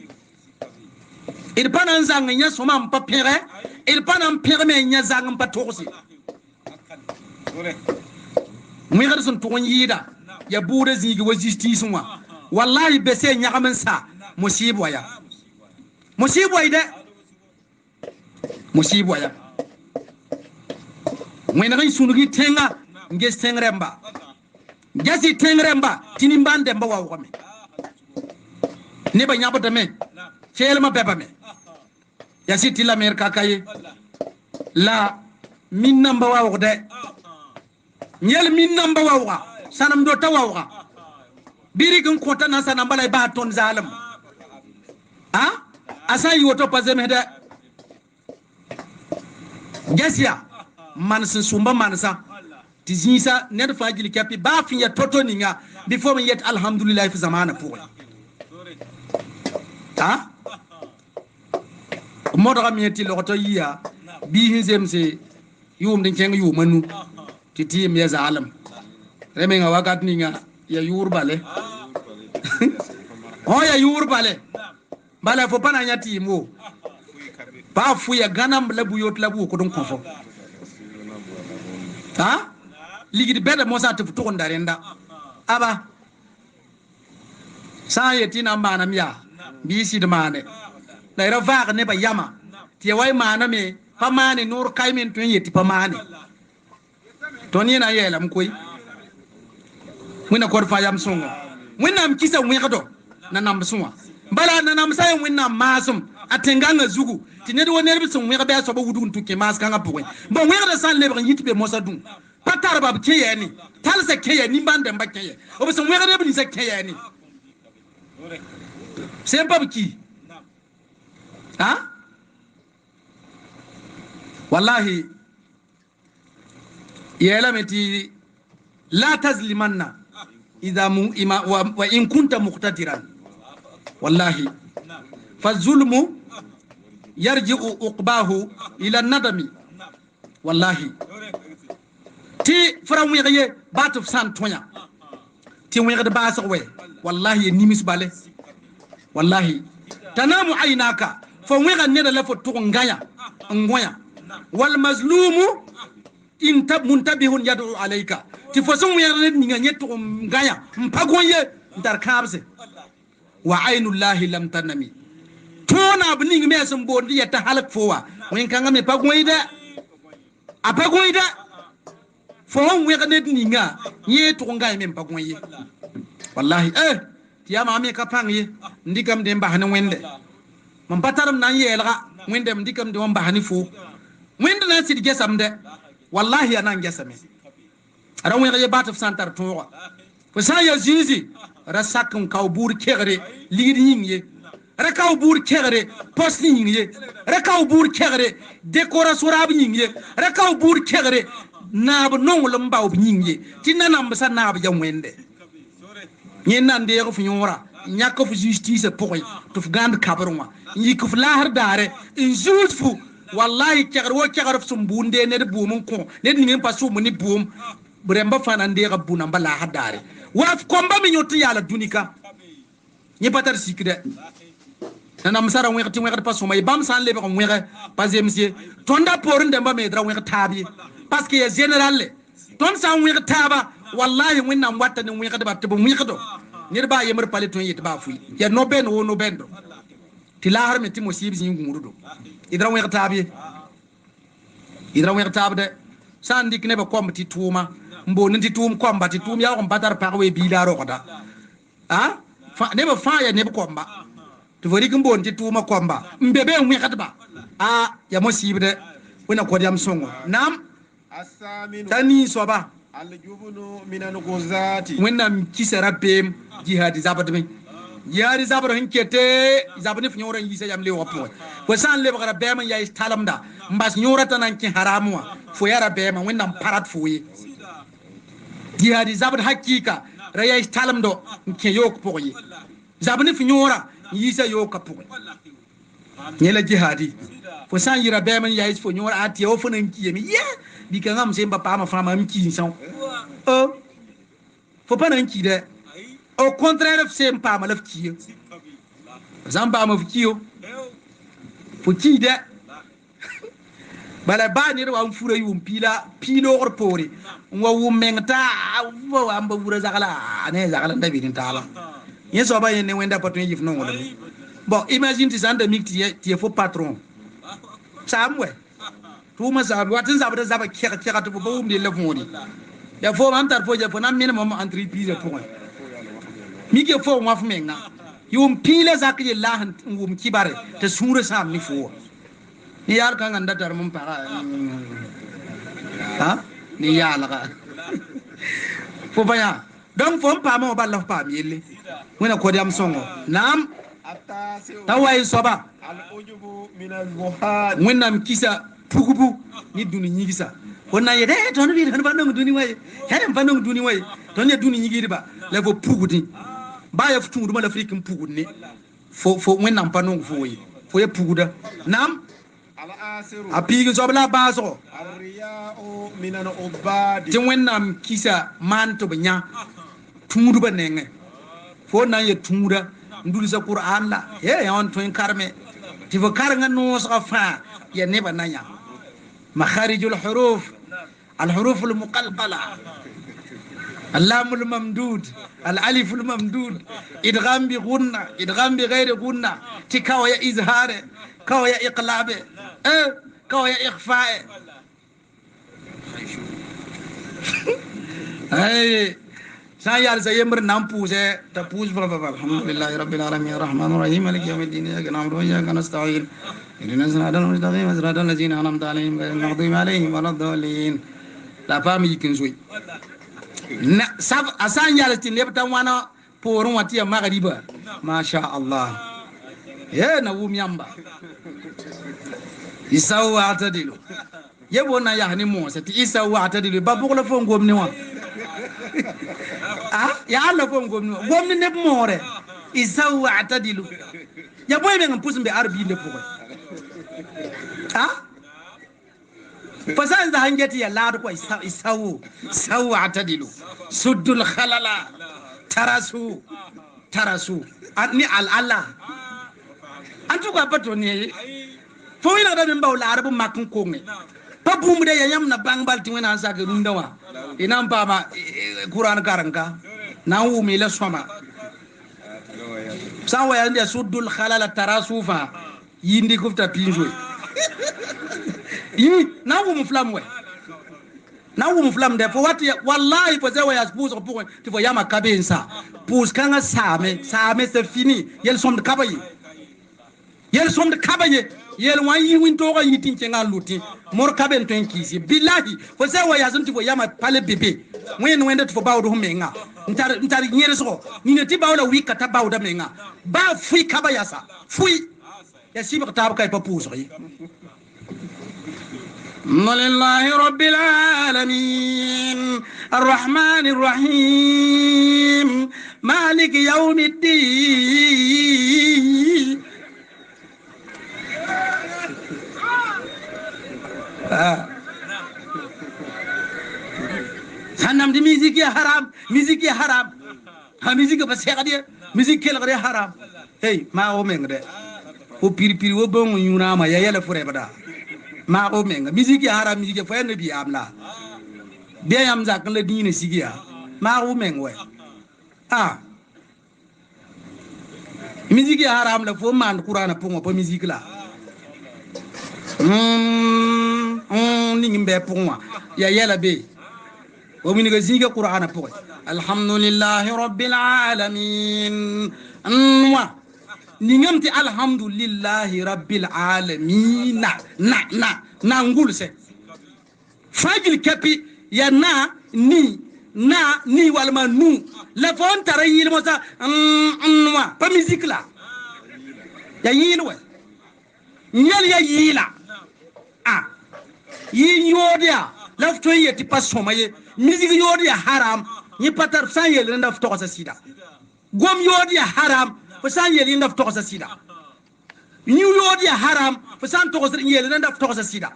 il pas nan zange nya soma pa pere il pas nan pere me nya zange pa tokosi mu yar sun to yida ya bude zigi wa justice wa wallahi be se nyagamen sa musibo ya musibo ya mwena ngai sunugi tenga nges tengremba ngesi tengremba tinimbande mba wa wame ne ba nyabo dame chelma beba me ya siti la mer kakaye la min namba wa wode nyel min namba wa sanam do tawa biri gun kota na sanam balay ba ton zalam ha asan yoto pazem heda gasia man sun sumba man sa tizisa ned fajili kapi ba finya toto ninga before me yet alhamdulillah fi zamana pour ha modra mi yeti loto yiya bi hinzemse yum den keng yu manu titi mi zalam reme nga wagat ninga ya yurbale oh ya yurbale bala fo pana nyati mo ba fu ya ganam labu yot labu ko don konfo ha ligidi beda mo sa te fu to ndarenda aba sa yeti na mana miya bi si de mane la ra vaag ne ba yama ti way mana me pa mane nur kay men to yeti pa mane to ni na yela mkoy wina ko fa yam songo wina am kisa wi gado na nam sunwa bala na nam sayen wina masum atenganga zugu tinede woner bi sun wi gaba so ba wudu tuke mas kanga pokoy bon wi gada san lebre yitbe mo sa dun patar bab keye ni talse keye ni bande mba keye o bi sun wi gada bi se keye ni c'est pas qui ha wallahi yela meti la tazlimanna إذا وإن كنت مقتدرا والله فالظلم يرجع عقباه إلى الندم والله تي فرام ويغي باتف سان تونيا تي ويغي باسوي والله نيمس بالي والله تنام عيناك فويغا نيدا لفو تونغايا انغويا والمظلوم انت منتبه يدعو عليك ti façon yere ni nganye to ngaya mpagonye ndar kabse wa ainullahi lam tanami tona bni me sun bondi ya ta halak fowa wen kanga me pagoyda a pagoyda fo won we ganet ni nga nye to ngaya me pagoye wallahi ti ama me ka pangye ndikam de mbahane wende mon pataram nan yelga wende ndikam de mbahane fo wende na sid gesamde wallahi anan gesame ara wen ye bataf santar towa fo sa ya zizi rasakun kawbur kegre ligid yinye ra kawbur kegre post yinye ra kawbur kegre dekora surab yinye ra kawbur kegre nab nongulum baw yinye tinana mbasa nab jamwende nyen de ko funyora nyaka fu justice pokoy to fu gand kabarwa yik fu lahar dare in fu wallahi kegre wo kegre fu sumbunde ne de bumun ko ne ni pasu muni bum bremba fanande ga buna mbala hadare waf komba mi nyoti yala dunika ni patar sikide nana msara wekti wekti paso may bam san lebe ko wekti pasé monsieur tonda porinde mba me dra wekti tabi parce que général ton san wekti taba wallahi winna watta ni wekti ba tebo wekti ni ba yemer pale ton yit ba fu ya no ben wo no bendo ti lahar me ti mo sibi ngurudo idra wekti tabi de san dikne ba komti tuma mbo nti tum komba ti tum ya ko batar parwe bi la rokoda ha fa ne ba fa ya ne komba to vori kumbo nti tuma komba mbebe ngwe katba ya mo sibde wona ko diam songo nam asaminu tani soba aljubnu minan ghuzati wona kisara pem jihadi zabadme jihadi zabaro hinkete zabane fnyora yisa yam le wopo ko san le bagara bema ya istalamda mbas nyora tanan ki haramwa fo yara bema wona parat fuyi jihadi zabad hakika raya istalamdo ke yok poyi zabane fnyora yisa yok poyi nyela jihadi fo san yira be man yayi fo nyora ati o fo nan kiye mi ye bi kan am se papa ma fama mi ki son o fo pas nan ki de au contraire se pa ma laf ki zan ba ma ki yo fo ki de bala ba ni wa fura yum pilo or pori wa wum mengta wa amba wura zakala ne zakala ndabi ni tala yen so ba yen ne wenda patron yif non wala bon imagine ti sanda mikti ti fo patron samwe tu ma sa watin sa ba zaba kira to bo wum de lefoni ya fo man tar fo je fo na minimum entreprise pour mi ke fo wa fu menga yum pile zakje lahan wum kibare te sura sam ni fo ni yar kan anda tar mum para ha ni yala ka fo baya donc fo pa mo ba la pa mi yelle wona ko diam songo nam taway soba al-ujubu min al-buhad wonnam kisa pugubu ni duni nyigisa wonna yede ton bi tan bandong duni way hedem bandong duni way ton ne duni nyigiri ba le fo pugudi ba ya futu dum la afrique pugudi ne fo wonnam pandong fo way fo ye puguda nam apigi sobla baso ar-riya'u min al-ubad ti wonnam kisa manto banya tundu ba nenge fo na ye tunda ndul sa qur'an la ye on ton karme ti fo karanga no sa fa ya ne ba nanya makharijul huruf al-huruf al-muqalqala اللام الممدود الالف الممدود ادغام بغنة ادغام بغير غنة تكاو يا اظهار كاو يا اقلاب كاو يا اخفاء اي سايال سيمر نامبوسه تپوس بابا الحمد لله رب العالمين الرحمن الرحيم مالك يوم الدين اياك نعبد واياك نستعين اهدنا الصراط المستقيم صراط الذين انعمت عليهم غير المغضوب عليهم ولا الضالين لا فامي كنزوي na sab asan yalati lebta wana porun wati ya magriba masha Allah ye na wum yamba isaw atadilu yebo na yahni mo sati isaw atadilu babu la fo ngomni wa ah ya Allah fo ngomni ne more isaw atadilu ya boy be ngam pusumbe arbi le fo ah فسان ذا هنجتي يا لاد كوي سو اعتدلوا سدوا الخلل ترسوا اني الله انتو كابتوني فوينا دا مباو العرب ماكن كوني بابوم ده يام نا بانغبال تي ونا ساك روندوا انام بابا قران كارنكا ناو ميلا سوما ساو يا اندي سدوا الخلل ترسوا فا يندي كفتا بينجوي yi na wu mflam de fo wati wallahi fo zewa ya spous pour ti fo yama kabensa pous kanga same c'est fini yel som de kabaye yel wan yi win to ga yitin cenga luti mor kaben to enkisi billahi fo zewa ya zunti fo yama pale bebe wende ti fo bawdo menga ntar nyere so ni ne ti bawla wi kata bawda menga ba fui kabaya sa fui ya sibi tab kay pa pous yi لله رب العالمين الرحمن الرحيم مالك يوم الدين سنم دي ميزيك يا حرام ها ميزيك بس يا غدي ميزيك كل غدي حرام هي ما هو من ده هو بيري و بون يونا ما يا يلا فري بدا ma o menga musique ya haram musique fa ne bi amla be yam zak la dine sigia ma o mengwe ah musique ya haram la fo man qur'ana pongo pa musique la ni ngimbe pongo ya yela be o mi ni ga siga qur'ana pongo alhamdulillahi rabbil alamin anwa ningamti alhamdulillahi rabbil alamin na ngulse fajil kapi ya ni walma nu la fon tara yil mosa wa pa musique la ya yilwe nyel ya yila ah yi yodia lafto yeti pasoma ye musique yodia haram ni patar san yel ndaf to sa sida gom yodia haram فسان يلي نفتح سيدا new yodi haram fa san to gosir yele nan da to gosa sida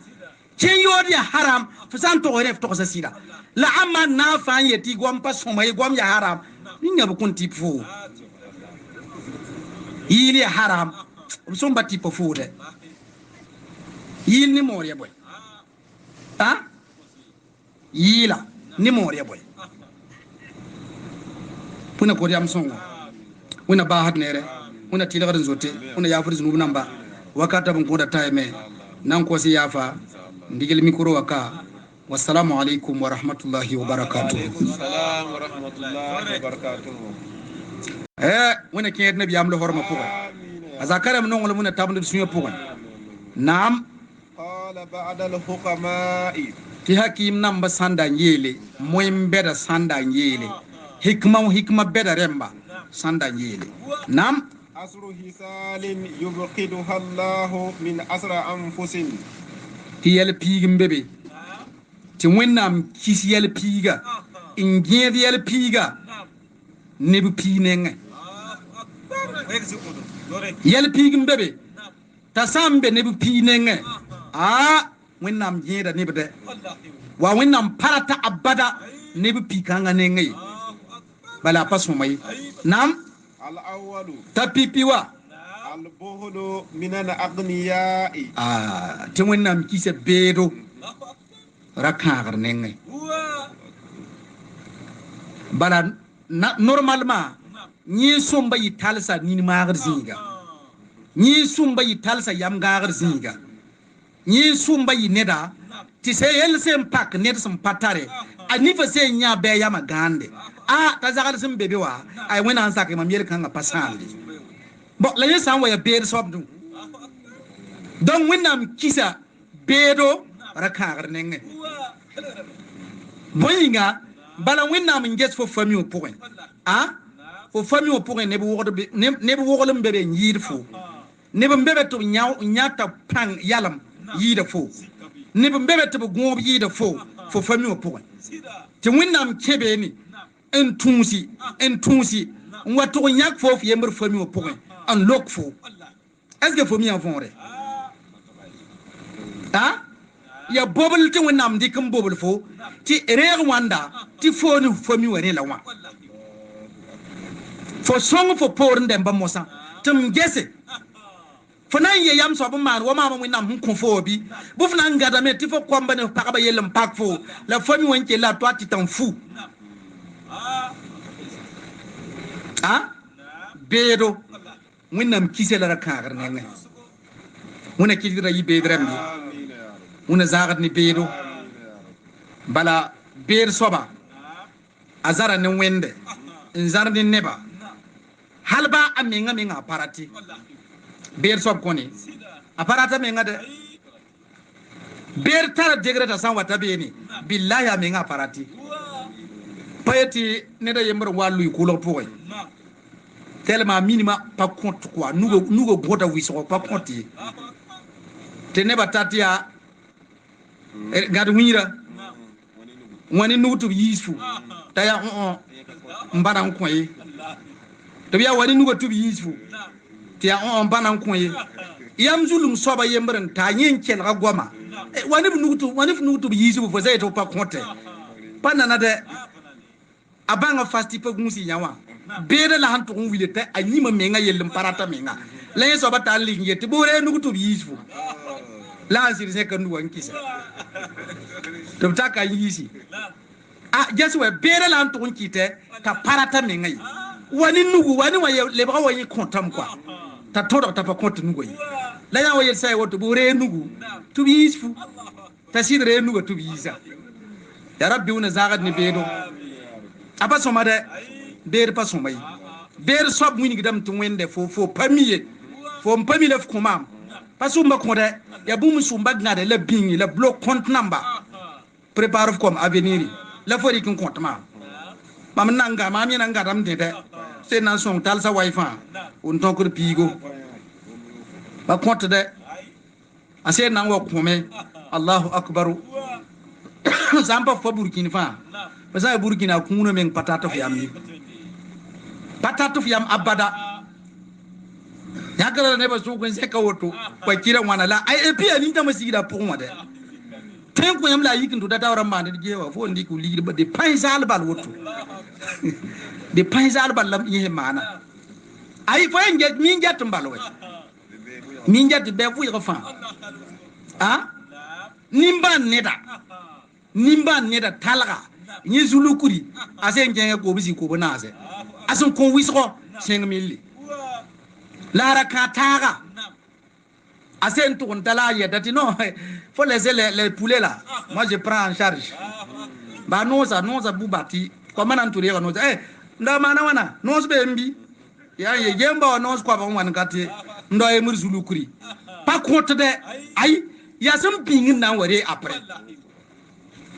chen yodi haram fa san to ref to gosa sida la amma na fa yeti gom pa somay gom ya haram ni ngab kun tip fu yili haram som bati po fu de yil ni moriya boy ha yila ni moriya boy puna ko diam songo una ba hat nere una tilagarin zote una yafur zunubu namba wakata bun ko da time nan ko si yafa ndigel mikro waka wassalamu alaikum wa rahmatullahi wa barakatuh assalam wa rahmatullahi wa barakatuh wona ke nabi am lo horma pugo azakaram non wala muna tabnu sunya pugo nam qala ba'da al-hukama'i ti hakim namba sanda yele moym beda sanda yele hikma beda remba sanda yele nam asru hisalin yubqiduha Allah min asra anfusin ti yel pigim bebe ti wennam kis yel piga inged yel piga nebu pinenge yel pigim bebe tasambe nebu pinenge wennam jeda nebde wa wennam parata abada nebu pikanga nenge bala pasumay nam al-awwalu tapipiwa al-buhlu min al-aghniya'i ti wennam kise bedo rakagar nenge bala normalement ni somba yi talsa ni magar zinga ni sumba yi talsa yam gagar zinga ni sumba yi neda ti se yel sem pak ned sem patare ani fa se nya be yama gande ta zagal sem bebe wa ay wena an sakay mam yel kanga pasandi bo la yesan wa ya be sobdu donc wenam kisa bedo rakagar nenge boyinga bala wenam nges fo famille pour fo famille pour ne bu wogolum bebe yir fo ne bu bebe to nyata pang yalam yida fo ne bu bebe to gomb yida fo famille pour ti wenam kebe ni en tunsi wato nyak fo yember famille pour en lok fo est-ce que famille en fond ya bobul ti wenam dikum bobul fo ti reer wanda ti fo ni famille were la wa fo song fo por ndem ba mosa tum gese fo nan ye yam so ba man wa mama wenam hun kon fo bi bu fna ngada me ti fo komba ne pakaba yelam pak fo la famille wenke la toi ti t'en fou bedo wenam kisela rakagar ne wona kidira yi bedram ni wona zagat ni bedo bala ber soba azara ne wende nzar ni neba halba amenga menga parati ber sob koni aparata menga de ber tara degrata san wata beni billahi amenga parati payeti ne da yember walu kulo poy tellement minima pas compte quoi nous gota wiso pas compte te ne batatia gadu wira wani nutu yisu taya mbana nkoye to biya wani nugo tu yisu te ya mbana nkoye yam zulum soba yembran ta yin ken ga goma wani nutu yisu fo zai to pas compte panana de abanga fasti pe gunsi nyawa bere la hantu wile te anyima menga yelim parata menga la yeso bata linge te bore nutu yisu la sir se kan duwan kisa to taka yisi jesu we bere la hantu kite ta parata menga wani nugu wani wa le ba wani kontam kwa ta todo ta pa kontu nugo yi la ya wa sai woto bore nugu to yisu ta sidre nugo to yisa ya rabbi una zagat ni bedo apa somade ber pa somay ber sob wini gidam to wende fo pamiye fo pamile f kumam pasumba ko de ya bum sumba ngade la bingi la block compte number prépare comme avenir la fori kin compte ma mam nanga mam yana ngadam de c'est nan son tal sa wifi on ton ko pigo ba compte de ase nan wo kume Allahu akbar zampa fo burkina fa pasa burkina kuno men patata fi amni abada yakala ne ba su kun se ka woto kwa kira wana la ai epi ani ta masira pour moi de ten ko yam la yikin to data ram bande je wa fo ndi ko li ba de paisal bal woto de paisal bal lam yi mana ai fo en get min get mbal we min get be fu yi fa ah nimban neda talga ni zulu kuri asen kenga ko bisi ko bonase asen ko wisro 5000 lara ka taga asen to ndala yedati non faut laisser les poulets là moi je prends en charge ba noza bubati comment entourer noza nda mana wana noz be mbi ya ye gemba noz ko ba wan kati ndo e mur zulu kuri pas compte de ay ya sam pingin na ware après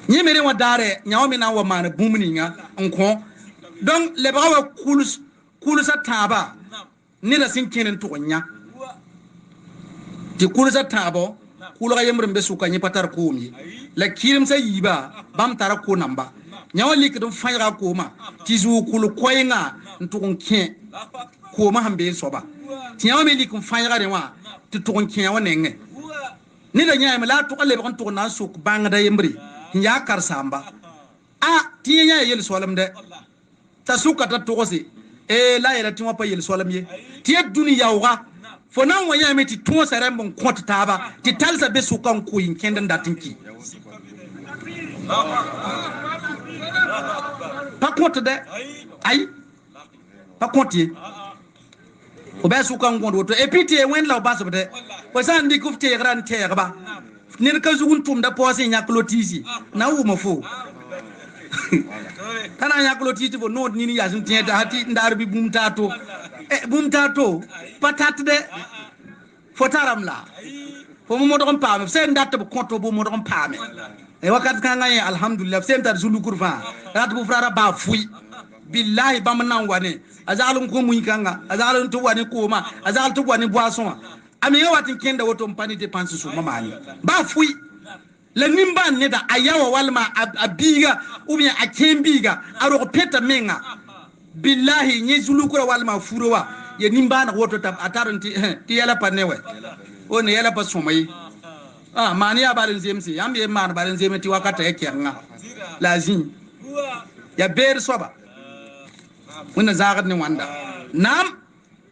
ni mere wa dare nyawo mi na wa mana bumni nga onko donc le bawa kulus taba ni la sin kenen to nya ti kulus tabo kulo yemre mbe suka ni patar ko mi la kirim sa yiba bam tara ko namba nyawo lik dum fayra ko ma ti zu kulu koyinga ntukon ken ko ma hambe soba ti nyawo me lik fayra de wa ti tukon ken wa nenge ni da nyaay la to le bakon to na suk bangda yemri nya kar samba ti nya yel solam de ta suka ta to kosi la yela ti wa pa yel solam ye ti duniya wa fo nan wa nya me ti to sare bon konta taba ti talsa be sukan ko yin kendan datinki pas compte de ay pas compte o be sukan gondo to et puis ti wen la bas de ko san di kufte gran terba nir ka zugun tum da posi nyaklotisi na wu mafo tana nyaklotisi bo no ni ya sun tienta hati ndar bi bumtato patate de fotaram la fo mo do pam sen dat bo konto bo mo do pam e wakat ka ngay alhamdulillah sen tar zulu kurfa rat bu frara ba fui billahi bam nan wane azalum ko muñ kanga azalum to wane ko ma azal to wane boisson ami nga watin kenda woto mpani dépense su mamani ba fui la nimba ne da ayawa walma abiga ou bien akembiga aro peta menga billahi ni zulu kura walma furowa ye nimba na woto tab ataranti ti yala panewe on yala pa somai mani ya balen zemsi ambe man balen zemti wakata yake nga lazim ya ber soba wona zagat ni wanda nam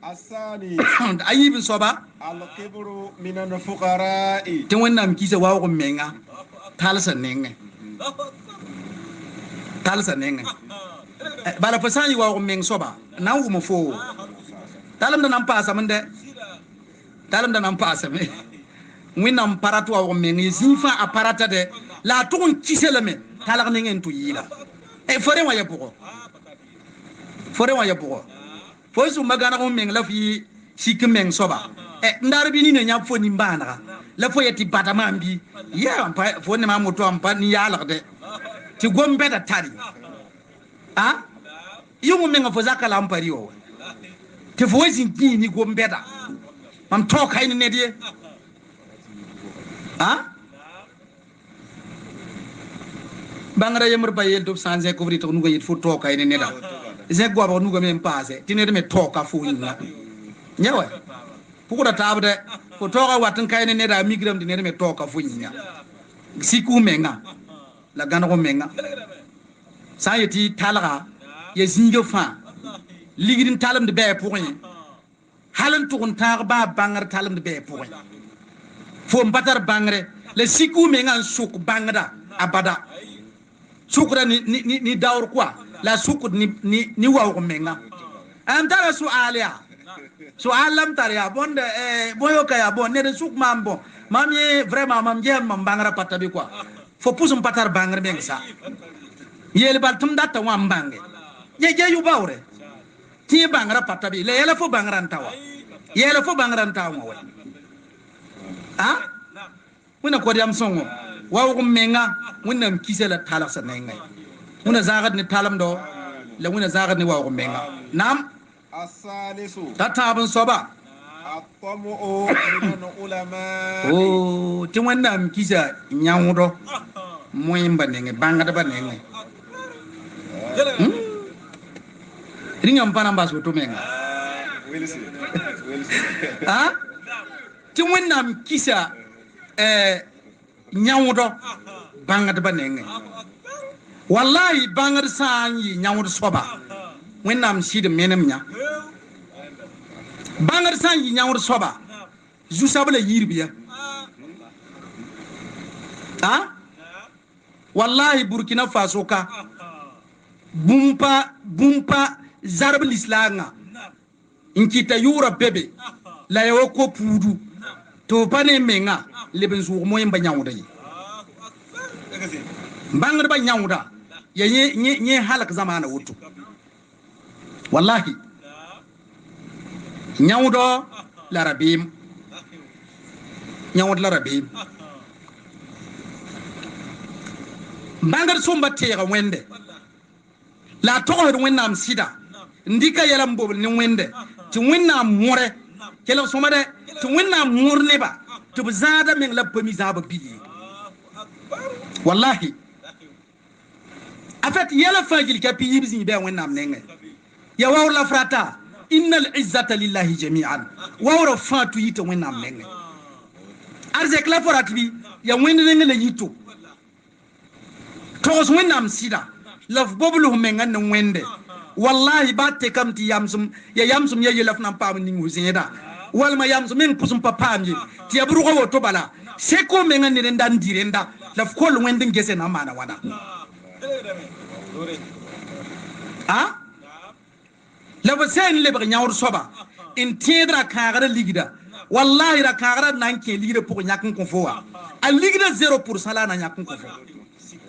الثاني ayibin soba الكبر من الفقراء tin wannan kisa wawo menga talsa nenge bala fasani wawo meng soba na wu mo fo talam da nan pasa mende talam da nan pasa me winam paratu wawo meng yifa aparata de la tun kiseleme talak nenge tu yila fore wa yapo fo su magana ko meng la fi sik meng soba ndar bi ni ne nyap fo ni mbana la fo yeti bata mambi ya fo ne ma moto ampa ni yala de ti gombe da tari yungu menga fo zakala ampari o ti fo zin ki ni gombe da mam to kay ne de bangara yemur bayel do sanze ko vrito nugo yit fo to kay ne da ze gwa ba nugo men passe ti ne me to ka fo yinga nyawa pukuda tabde ko toka watin kayne ne da migram di ne me toka funya siku menga la gana ko menga sayeti talga ye zinga fa ligidin talam de be pour halan to kon tar ba bangar talam de be pour fo mbatar bangre le siku menga suk bangda abada sukra ni dawr quoi la sukut ni wa ko menga am tara su alia so alam taria bonde boyo kaya bon ne de suk mambo mamye vraiment mam jam mam bangara patabi quoi fo pusum patar bangre beng sa yele bal tum data wam bange je yu bawre ti bangara patabi le yele fo bangran tawa mo wona ko diam songo waw ko menga wona kisela talak sa ngay wona zagat ni talam do la wona zagat ni waw ko menga nam الثالث tatabun soba الطمع من العلماء ti wannan kisa nyawdo moyimba nenge bangada ba nenge ringam pana baso to menga ha ti wẽnnaam kisa yãwdo bãngdbã nengẽ wallahi bãngd sã n yɩ yãwd soaba wẽnnaam sɩd menem yã bãngd sã n yɩ yãwd soaba zu-soab la yirb ya ha wallahi burkina faso ka bũmpa zarb lislaangã n kɩta yʋʋra bebe la ya wa ko puudu tɩ b pa ne menga leb n zʋʋg moẽmbã yãwda ye bãngdbã yãwda ya yẽ halk zamaana woto wallahi yãwdɔ la rabeem yãwd la rabeem bãngd sõmba teega wẽnde la a togsd wẽnnaam sɩda n dɩka yɛla n bobl ne wẽnde tɩ wẽnnaam mõrɛ kelg sõmade tɩ wẽnnaam mõr neba tɩ b zãada meng la b pa mi zãabã pigi wallahi en fait yɛla fãa gil ka pi yib zĩig bɩ a wẽnnaam nengẽ ya waoor la frata inna al izzata lillahi jami'an waoora fãa tu yɩ tɩ wẽnnaam nengẽ arzɛk la fo rat bɩ ya wẽnd nengẽ la yɩto togs wẽnnaam sɩda la f boblf menga ne wẽnde wallahi ba tekame tɩ yamsem ya yella f na n paam ning fu zẽeda walma yamsem meng pʋs n pa paam ye tɩ ya bʋrga woto bala seko menga ned n da n dɩ rẽnda la f koll wẽnd n gese na n maana wãna a la f sẽn lebg yãwd soaba n tẽed ra-kãagrã ligda wallahi ra-kãagrã na n kẽ ligdã pʋgẽ yãk n kõ fo wa a ligdã 0% la a na yãk n kõ fo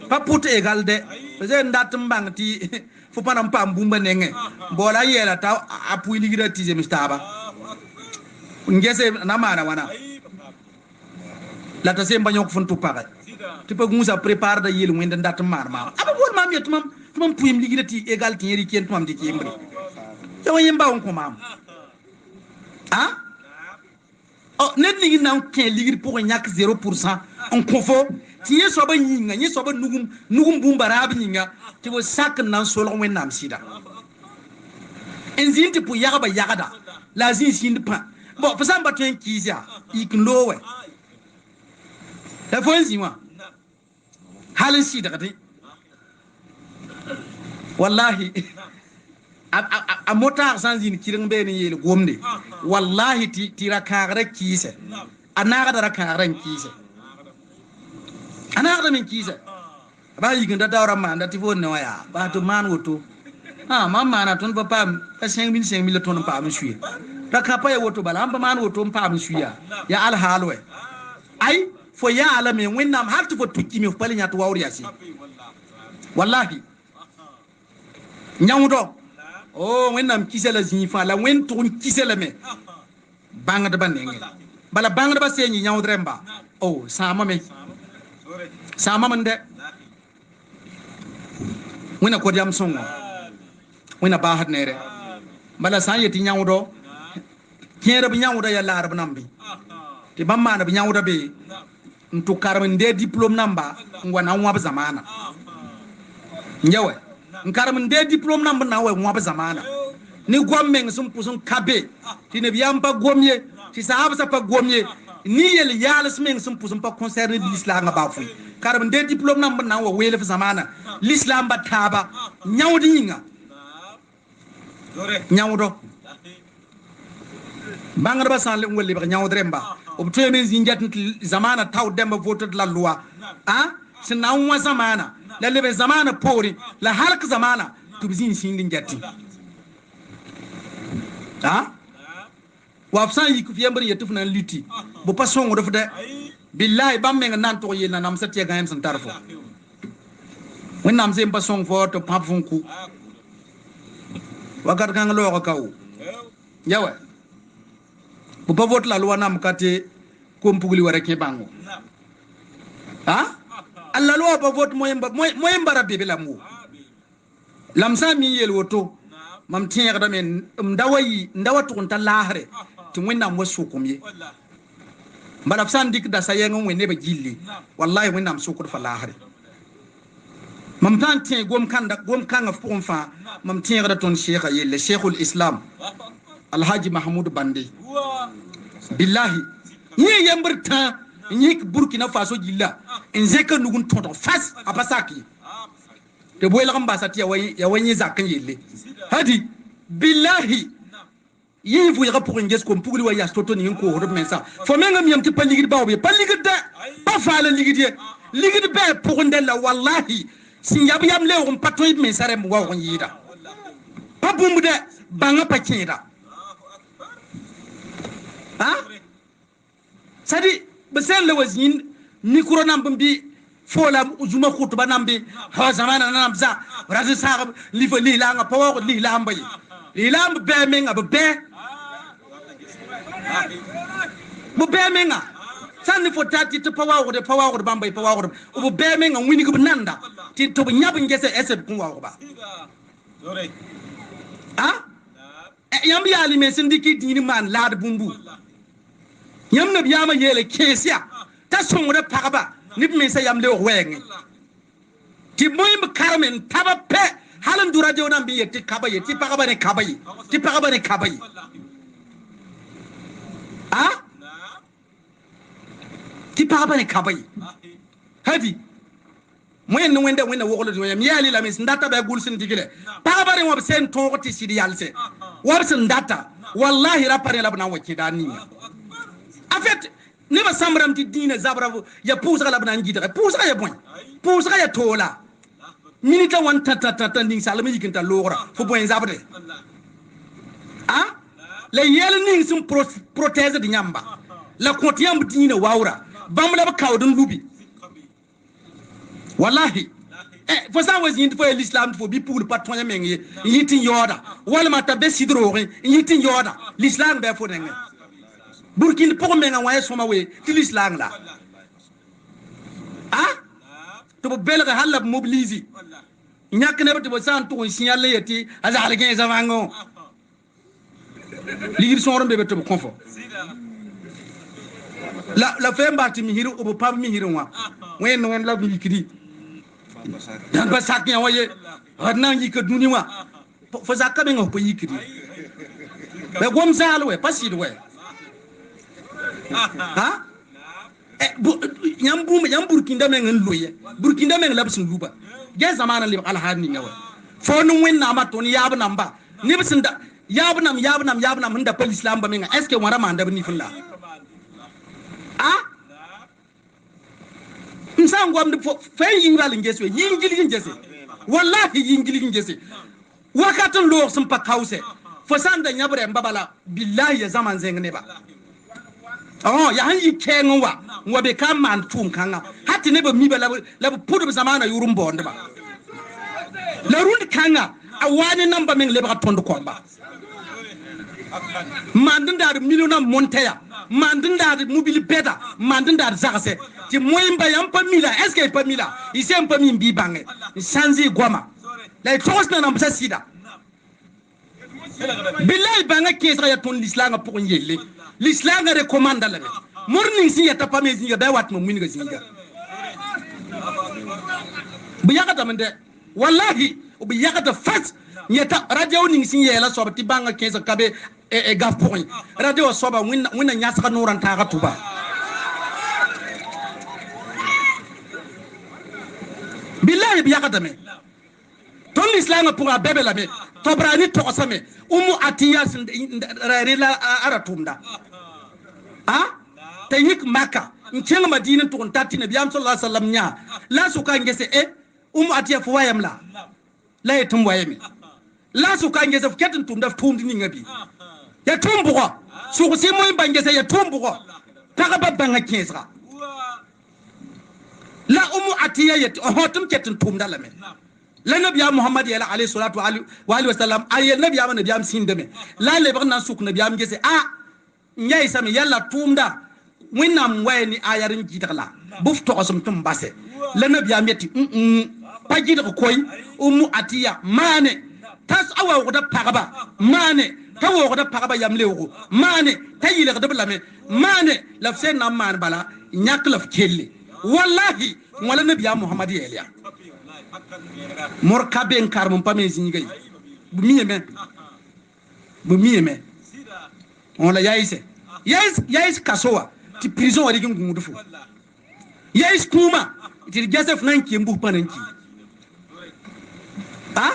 pa put égal de parce que dat n bãng tɩ fo pa na n paam bũmba nengẽ boola yɛɛla t'a a pʋɩ ligdã tɩ zems taaba n gese na maana wãna la t'a sẽn pa yõk f n tʋ pagɛ tɩ pa gũusa prépare da yel wẽnd n dat n maan maam a ba bool maam ye tɩ mam pʋɩm ligdã tɩ égal tɩ yẽ rɩk yen tɩ mam dɩk yembre ya wa yẽmba n kõ maam a ned ning na n kẽ ligd pʋgẽ yãk 0% n kõ fo tɩ yẽ soaba yĩnga yẽ soaba nugum bũmba raab yĩnga tɩ b sak n na n solg wẽnnaam sɩda n zĩnd tɩ pʋ yagba yagda la a zĩig sĩnd pã bon fo sã n ba tõe n kɩɩs yaa yik n loog wɛ la fo n zĩ wã hal n sɩdgde wallahi a motaag sã n zĩnd kɩreng bee ne yeel gomde wallahi tɩ ra-kãagrã kɩɩsɛ a naagda ra-kãagrã n kɩɩsɛ a naagda me n kɩɩsɛ ba yik n da daoorã maanda tɩ fo ne wã yaa baa tɩ maan woto mam maana tõnd pa paam pa 5 000 la tõnd n paam n suya ra-kã pa ya woto bala n pa maan woto n paam n suya ya alhaal wɛ ay fo yaa lame wẽnnaam hal tɩ fo tukime fo pa le yã tɩ waoor yase wallahi yãwdɔ wẽnnaam kisa la zĩig fãa la wẽnd tʋg n kisa lame bãngdbã nengẽ bala bãngdbã sẽn yɩ yãwd rẽmba sãamame n dɛ wẽna kod yam sõngo wẽna baasd neere bala sã n yetɩ yãwdɔ kẽedb yãwda ya laarb nambẽ tɩ bãmb maanb yãwda be n tʋ karem n dee diplôme namba n wa na n wãb zamaana ya wɛ n karem n dee diplôme namb na n wa wãb zamaana ne gom meng sẽn pʋs n ka be tɩ nebiyam pa gom ye tɩ sahabsã pa gom ye ni yel yaals meng sẽn pʋs n pa concerne lislaangã baa fõe karem n dee diplôme namb na n wa weelf zamaana lislaam ba taaba yãwd yĩnga yãwdɔ bãngdbã sã n wa lebg yãwd rẽmba b tõeme n zĩn get tɩ zamaana tao dẽmba votd la lʋa sẽn na n wã zamaana la leb zamaana poorẽ la halk zamaana tɩ b zĩig sĩnd n get wa f sã n yik f yembr n yetɩ f na n luti b pa sõngd f dɛ billahi bãmb meng na n tog yel na namsã tɩ ya gãem sẽn tar fo wẽnnaam sẽn pa sõng fo tɩ pãb f n ku wakat kãng loog ka wo ya wɛ b pa vot la lʋa nam ka tɩ kom-pugli wa ra kẽ bãngo alla lʋa pa vot moyẽmba ra bebe lam wo lam sã n mi yel woto mam tẽegdame n da wa tʋg n ta laasre tɩ wẽnnaam wa sʋkm ye bala f sã n dɩk dasa yɛng n wẽ nebã gilli wallahi wẽnnaam sʋkd fa laasre mam sã n tẽ gom-kãngã f pʋgẽ fãa mam tẽegda tõnd sheekã yelle sheekul islam Alhaji Mahmoud Bande billahi ni yamberta ni Burkina Faso gilla nzeka nugun tonton fas apasaki te boy la kamba sati ya wani zakan yelle hadi billahi yi fu ya pour nges ko pugli wa ya toto ni ko hodo mensa fo menga miyam ti paligi bawo be paligi da pa fala ligidi ligidi be pour ndella wallahi sin yab yam le on patoy mensare mo wa on yida pa bumbu de banga pa kinda ha sadi besen le wazin mikro nam bambi fola uzuma khutuba nambi ha zamana namza razi sa li fa li la nga pawo li la mbay li la be menga be bu be menga sanni fo tati to pawo de bambay pawo bu be menga wini ko nanda ti to nyab ngese ese ku wa ba ha yambi ali men sindiki dini man laad bumbu yam na biyama yele kesia ta songre pagaba nib men sa yam le weng ti moyim karmen taba pe halan dura de onam bi yeti kaba yeti pagaba ne kabayi ti pagaba ne kabayi ha ti pagaba ne kabayi hadi moyen no wende wogolo do yam yali la mes ndata be gul sin digile pagaba re wob sen tongoti sidi yalse wob sin ndata wallahi rapare labna waki dani en fait ne ba samram ti dina zabra ya pousa la bana ngida pousa ya boy pousa ya tola minita wan tata ning salama yikinta lora fo boy zabre ah la yel ning sum prothèse di nyamba la kotiam dina wawra bamla ba kawdun lubi wallahi fo sa wazin fo l'islam fo bi pour pas tonya mengi yitin yoda wala mata be sidro yitin yoda l'islam be fo nenga Burkina pour menga waye soma we ti l'islam la ah to belga halab mobiliser ñak ne to san to signal yeti azal gen zamango ligir son rombe to confort la femba ti mi hiru o pam mi hiru wa wen no la bi kidi dan ba sak ya waye hadna yi ka duni wa fo zakka be ngo ko yikidi be gom salwe pasid we ha yam Burkina men loye Burkina men labsin luba ge zamana li alhani ngawa fo no wen na maton yab namba ni bisinda yab nam hunda pal islam ba men est ce que wara manda ni fulla ah insan gwam de fe yingal ngese yingili ngese wallahi yingili ngese wakatan lo sun pa kause fo sanda nyabre mbabala billahi ya zaman zengne ba oh ya han yikengo wa be kam man tum kanga hatti ne ba mi ba la pudu zamana yurum bonde ba la rund kanga awani namba men le ba tondo komba mandin dar milona monteya mandin dar mobile beta mandin dar zakase ti moyimba yam pa mila est ce que pa mila isem pa min bi bange sanzi goma la tosna na mbasa sida billahi banga kesra ya ton l'islam pour yelle l'islam recommande la morning si yata pa mezi ya dawat mo min ga zinga bu yakata mende wallahi bu yakata fat nyata radio ning si yela so ti banga kesa kabe e gaf point radio so ba wina nyasa ka nuran ta ka tuba billahi bu yakata me ton l'islam pour a bebe la me to brani to osame umu atiyas rela aratumda ah tayik maka ncenga madina to ntati nabi sallallahu alaihi wasallam nya la suka ngese atiya fo wayam la yetum wayami la suka ngese fketin tum daf tum dini ngabi ya tumbu ko su ko si moy bangese ya tumbu ko taka babanga kesra la atiya yet hotum ketin tum dalame la nabi muhammad ya alayhi salatu wa alihi wasallam ay nabi am sindeme la le barna suk nabi am ngese nyai sami yalla tumda winam wayni ayarin jidala buf to osum tum basse la nabi ameti pajida ko koy atiya mane tas awa ko da pagaba mane tawo ko da pagaba yamlewo mane tayile ko da blame mane lafsen nam man bala nyak laf kelle wallahi wala nabi muhammad ya mor kaben karmum pame zingay bu miyeme on la yaise kasoa ti prison wadi kin gudu fu yais kuma ti Joseph nan ki mbu pananki ha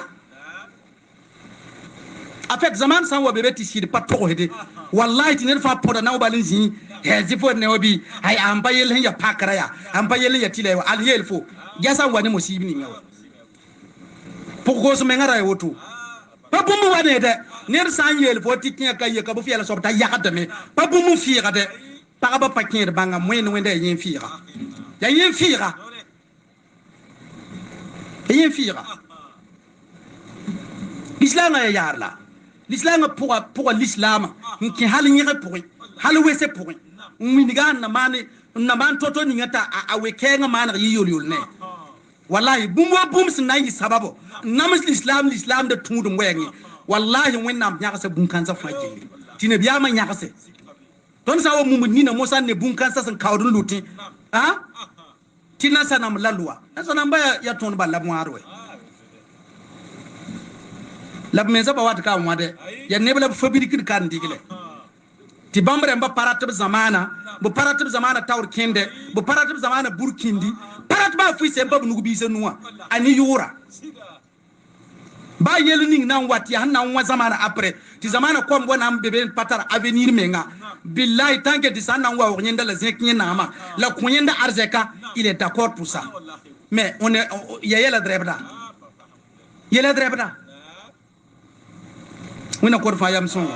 en fait zaman san wa bebe ti sir pat to hede wallahi ti ne fa poda na balin zi hezi fo ne obi ay amba yel ya pakara ya amba yel ya tilewa al yel fo jasa wani musibi ni ngawa pourquoi so mengara e wotu pa bumu wane de ner san yel fo ti kin ka ye ka bu fiela so ta ya ka me pa bumu fiira de pa ba pa kin banga moyen wende yin fiira ya yin fiira l'islam ya yarla l'islam pour l'islam qui hal nyere pour hal wese pour miniga na man toto ni ngata awe kenga man yi yol ne wallahi bum sinai sababo namus l'islam de tudu mwengi wallahi wennam nyakase bun kansa fajili tine biya ma nyakase don sawo mum ni na mosa ne bun kansa san kawdun lutin ha tina sanam lalwa sanam ba ya ton balla moarwe lab men sa ba wat ka wade ya nebla fabrikir kan digile ti bambre mba paratib zamana bu paratib zamana tawr kende bu paratib zamana burkindi parat ba fu se babu nugu bi se nuwa ani yura ba yelu ning nan wati han nan wa zamana après ti zamana kom bona am bebe patar avenir menga billahi tanke ti san nan wa nyenda la zekin na ma la kunyenda arzeka il est d'accord pour ça mais on est yela drebda wina kor fa yam son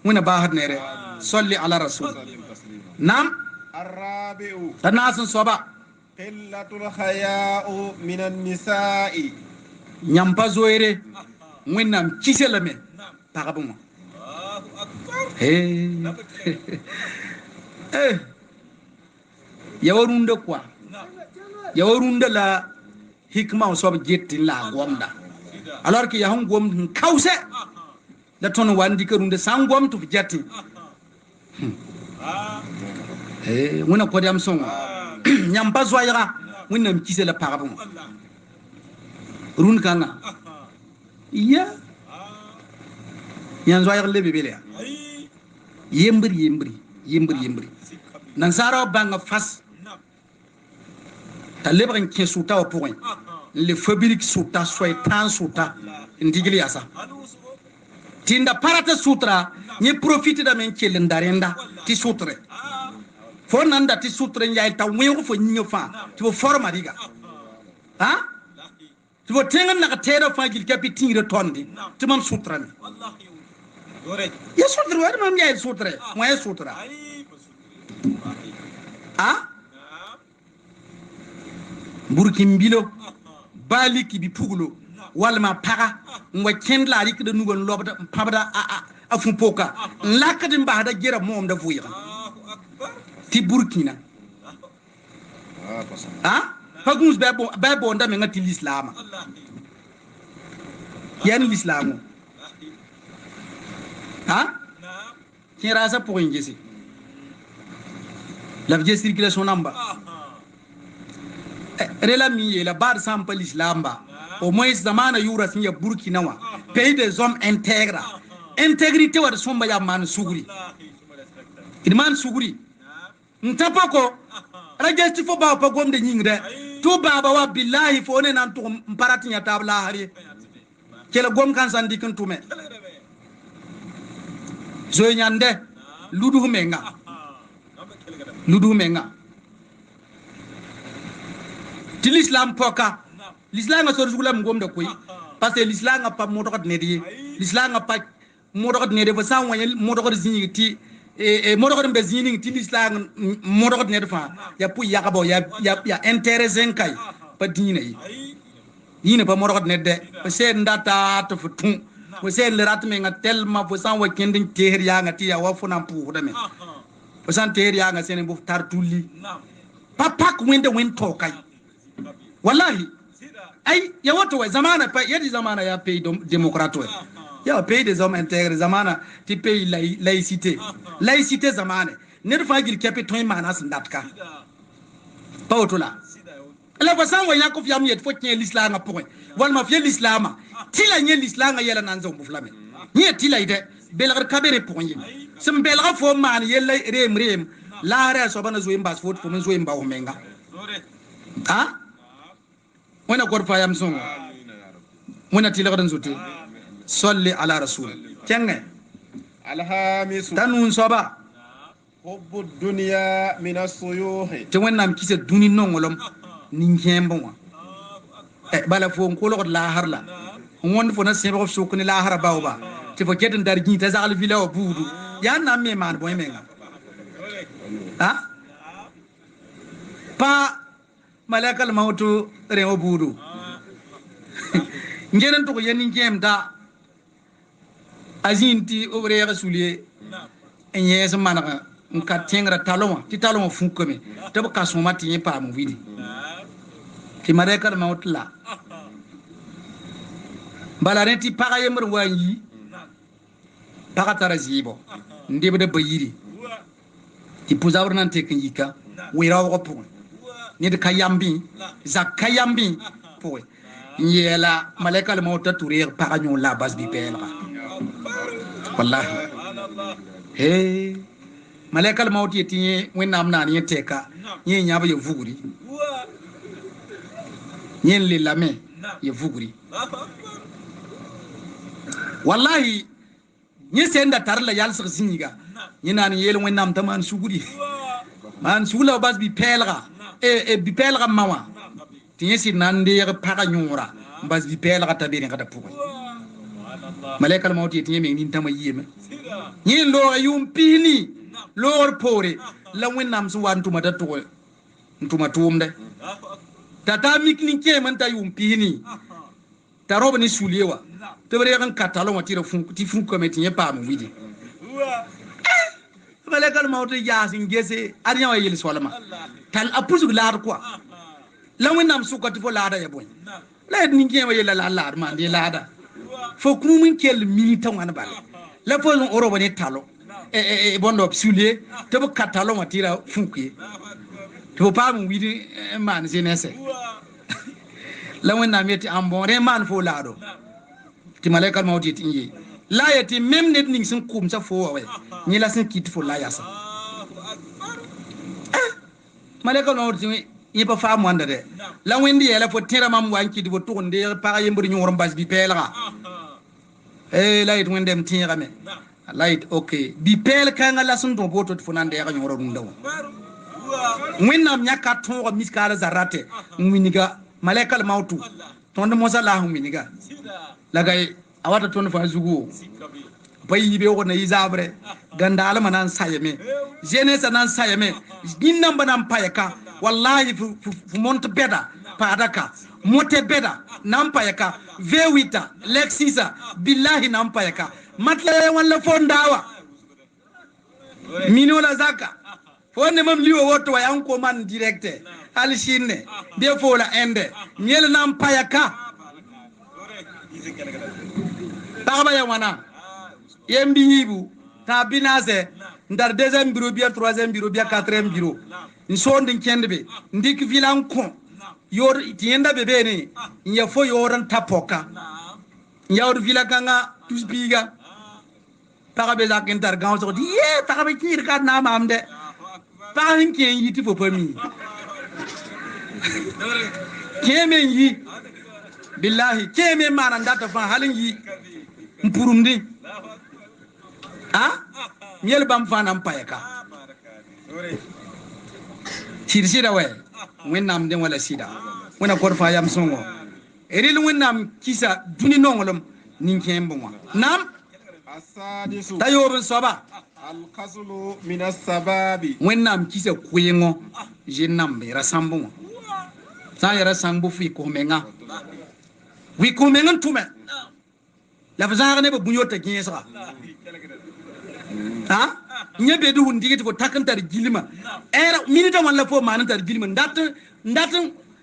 wina ba had nere salli ala rasul nam الرابع تناس صبا قلة الحياء من النساء nyampa zoere winam kiselame parabuma yawarunda kwa yawarunda la hikma so jetti la gomda alors que yahon gom kause la ton wandi kerunde sangom tu jetti wona ko diam son nyampa zoyra winam kisela parabuma run kana iya yan zoyr le bebele yembri nan sara banga fas ta lebran ke suta au point le fabrique suta soit tan suta ndigili asa tinda parata sutra ni profite da men kelen darenda ti sutre fo nanda ti sutre nyai ta wen fo nyo fa ti fo forma diga ha tu vas tenir na terre fa gil capitaine de tondi tu man sutra ni ya sutra wa mam ya sutra mo ya sutra ha burkin bilo baliki bi pugulo walma para ngwa kendla rik de nugon lobda pabda a fu poka lakadin ba da gira mom da fuira ti burkina ha fagus bebo nda menga ti l'islam yan l'islam ha qui rasa pour ingesi la vie circulation namba rela mi la bar sampa l'islam ba au moins zamana yura sinya burkina wa pays des hommes intègres intégrité wa somba ya man suguri idman suguri ntapako rajesti fo ba pa gomde nyingre to baba wa billahi fo ne nan to mparati nya tabla hari kela gom kan sandi kan tume zo nyande ludu menga ti l'islam poka l'islam so zugula ngom de koy parce que l'islam a pas modokat nedi l'islam a pas modokat nedi fa sa wanyel modokat zinyi ti e modokat be zinyi ti l'islam modokat nedi fa ya pu ya kabo ya intéressant kay pa dina yi yine pa modokat nedde pa se ndata to futun ko se le rat me nga tellement fo sa wa kendin ter ya nga ti ya wa funa pu da me fo san ter ya nga sene bu tartuli papa ko wende wen to kay wallahi ay ya wato wa zamana pa yadi zamana ya pays démocrate ya pays des hommes intègres zamana ti pays laïcité zamana ne fa gil capitaine manas ndatka pa otola la façon wa yakuf yam yet fo tien l'islam pour wal ma fi l'islam tila nye l'islam yela nan zo muflame nye tila ide belgar kabere pour nye sim belga fo man yella rem la ra so bana zo imbas fo fo men zo imba o menga ha wana gor fa yam songo wana tilagadan zuti salli ala rasul kenge الهامس tanun soba حب الدنيا من الصيوح te wannam kise duni nongolom nin kembo wa bala fo ko lo la harla won fo na sebe ko sokuni la har bawba te fo ketan dar gi ta zagal vila o budu ya na me man boy menga ha pa malakal mautu re o budu ngenen to ko yenin kemda azinti obre rasulier enye manaka nka tengra talon ti talon funkome to ka soma ti pa mu vidi ti malakal mautla balarenti paga yemr wanyi paga tarazibo ndebe de bayiri ipuzawr nan te kanyika wira ko po ni de kayambi zakayambi po yela malakal mauta turir paga nyon la bas bi pelra wallahi he malakal mauti tinye wenam nan yeteka nye nyaba ye vuguri nyen le lame ye vuguri wallahi ni senda tarla yal sir siniga ni nan yel wenam taman suguri man sugula bas bi pelra e bi pelra mawa tinye si nan de paga nyora bas bi pelra tabiri kada puko malakal mauti tinye me nin tama yeme ni lo yum pini lor pore la wenam su wan tuma to ntuma tumde tata mikni ke man ta yum pini ta roba ni sulewa to bare kan katalo ma tira fun ti fun committee ye pa mu widi malakal mauto yasin gese ariya wa yel solama tal apusu lar quoi la wenam su ko ti fo lada ya boy la ni ke wa yel la lar man de lada fo kumun kel militant wan bal la fo on roba ni talo e bondo sulier to bo katalo ma tira fun ki to pa mu widi man jenese la wonna meti am bon re man fo lado ti malakal mauti tinye la yati même net ning sun kum sa fo wa ni la sun kit fo la yasa malakal mauti ni pa fa mo andade la wendi yela fo tira mam wanki di bo to nde para yembri nyorom bas bi pelra la yit wendem tira me light okay bi pel kanga la sun do boto fo nande ya nyoro dum daw wennam nyaka to ko miskala zarate mwiniga malakal mautu tonde mosa la huminiga lagay awata tonde fa zugo bayi be ko na izabre gandala manan sayeme jeunesse nan sayeme ginnam banam payaka wallahi fu monte beda padaka mote beda nam payaka v8 lexisa billahi nam payaka matle wala fondawa minola zaka fonne mam liwo woto wa yanko man directe al shinne be fola ende miel nam payaka taba ya wana yembi yibu ta binase ndar deuxième bureau bien troisième bureau bien quatrième bureau nsonde kendebe ndik vilan kon yor tienda bebe ne nya fo yoran tapoka yor vilakanga tuspiga parabe zaken tar gaw so di ye parabe kir ka na mamde parin ken yiti fo pami kemen yi billahi kemen manan data fa halin yi mpurumdi miel bam fanam payaka sida we wennam den wala sida wona korfa yam songo eril wennam kisa duni nongolom nin kembo nam السادس tayoben soba القصل من السباب wennam kisa kuyengo jennam be rasambo sa yara sambu fi ko menga wi ko menga tume la fazanga ne be bunyota kinsa nyebe du ndigiti fo takantar gilima era minita wala fo manantar gilima ndat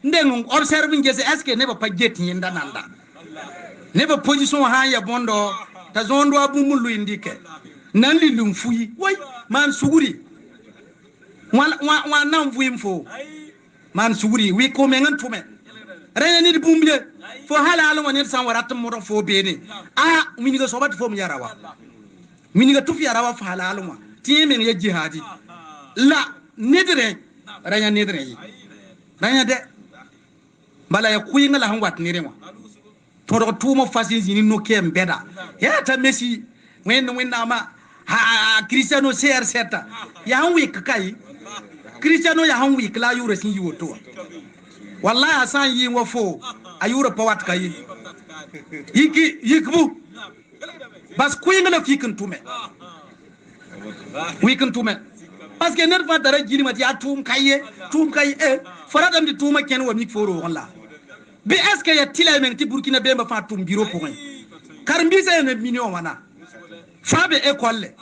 ndengon observe ngese est ce que ne ba paget yinda nanda ne ba position ha ya bondo ta zondo abumulu indike nan li lum fuyi way man suguri wa nan fuyi fo man suguri wi ko mengan tume rene ni bumbe fo hala ala woni san warat mo fo bene mini go sobat fo mi yarawa mini ga tufi arawa fa halalwa ti men ya jihadi la nedre ranya nedre yi ranya de bala ya kuyi ngala han wat nire wa to do tuma fasin zini no kem beda ya ta Messi wen na ma ha Cristiano CR7 ya han wi kai Cristiano ya han wi kla yure sin yiwo to wallahi hasan yi wa fo ayura pawat kai yikbu bas kuyi ngala fikin tume wikin tume parce que net fa dara jini mati atum kaye faradam di tuma ken wa mi foro wala bi est ce que ya tila men ti Burkina be ma fa tum biro pour kar mbi se ne million wana fa be école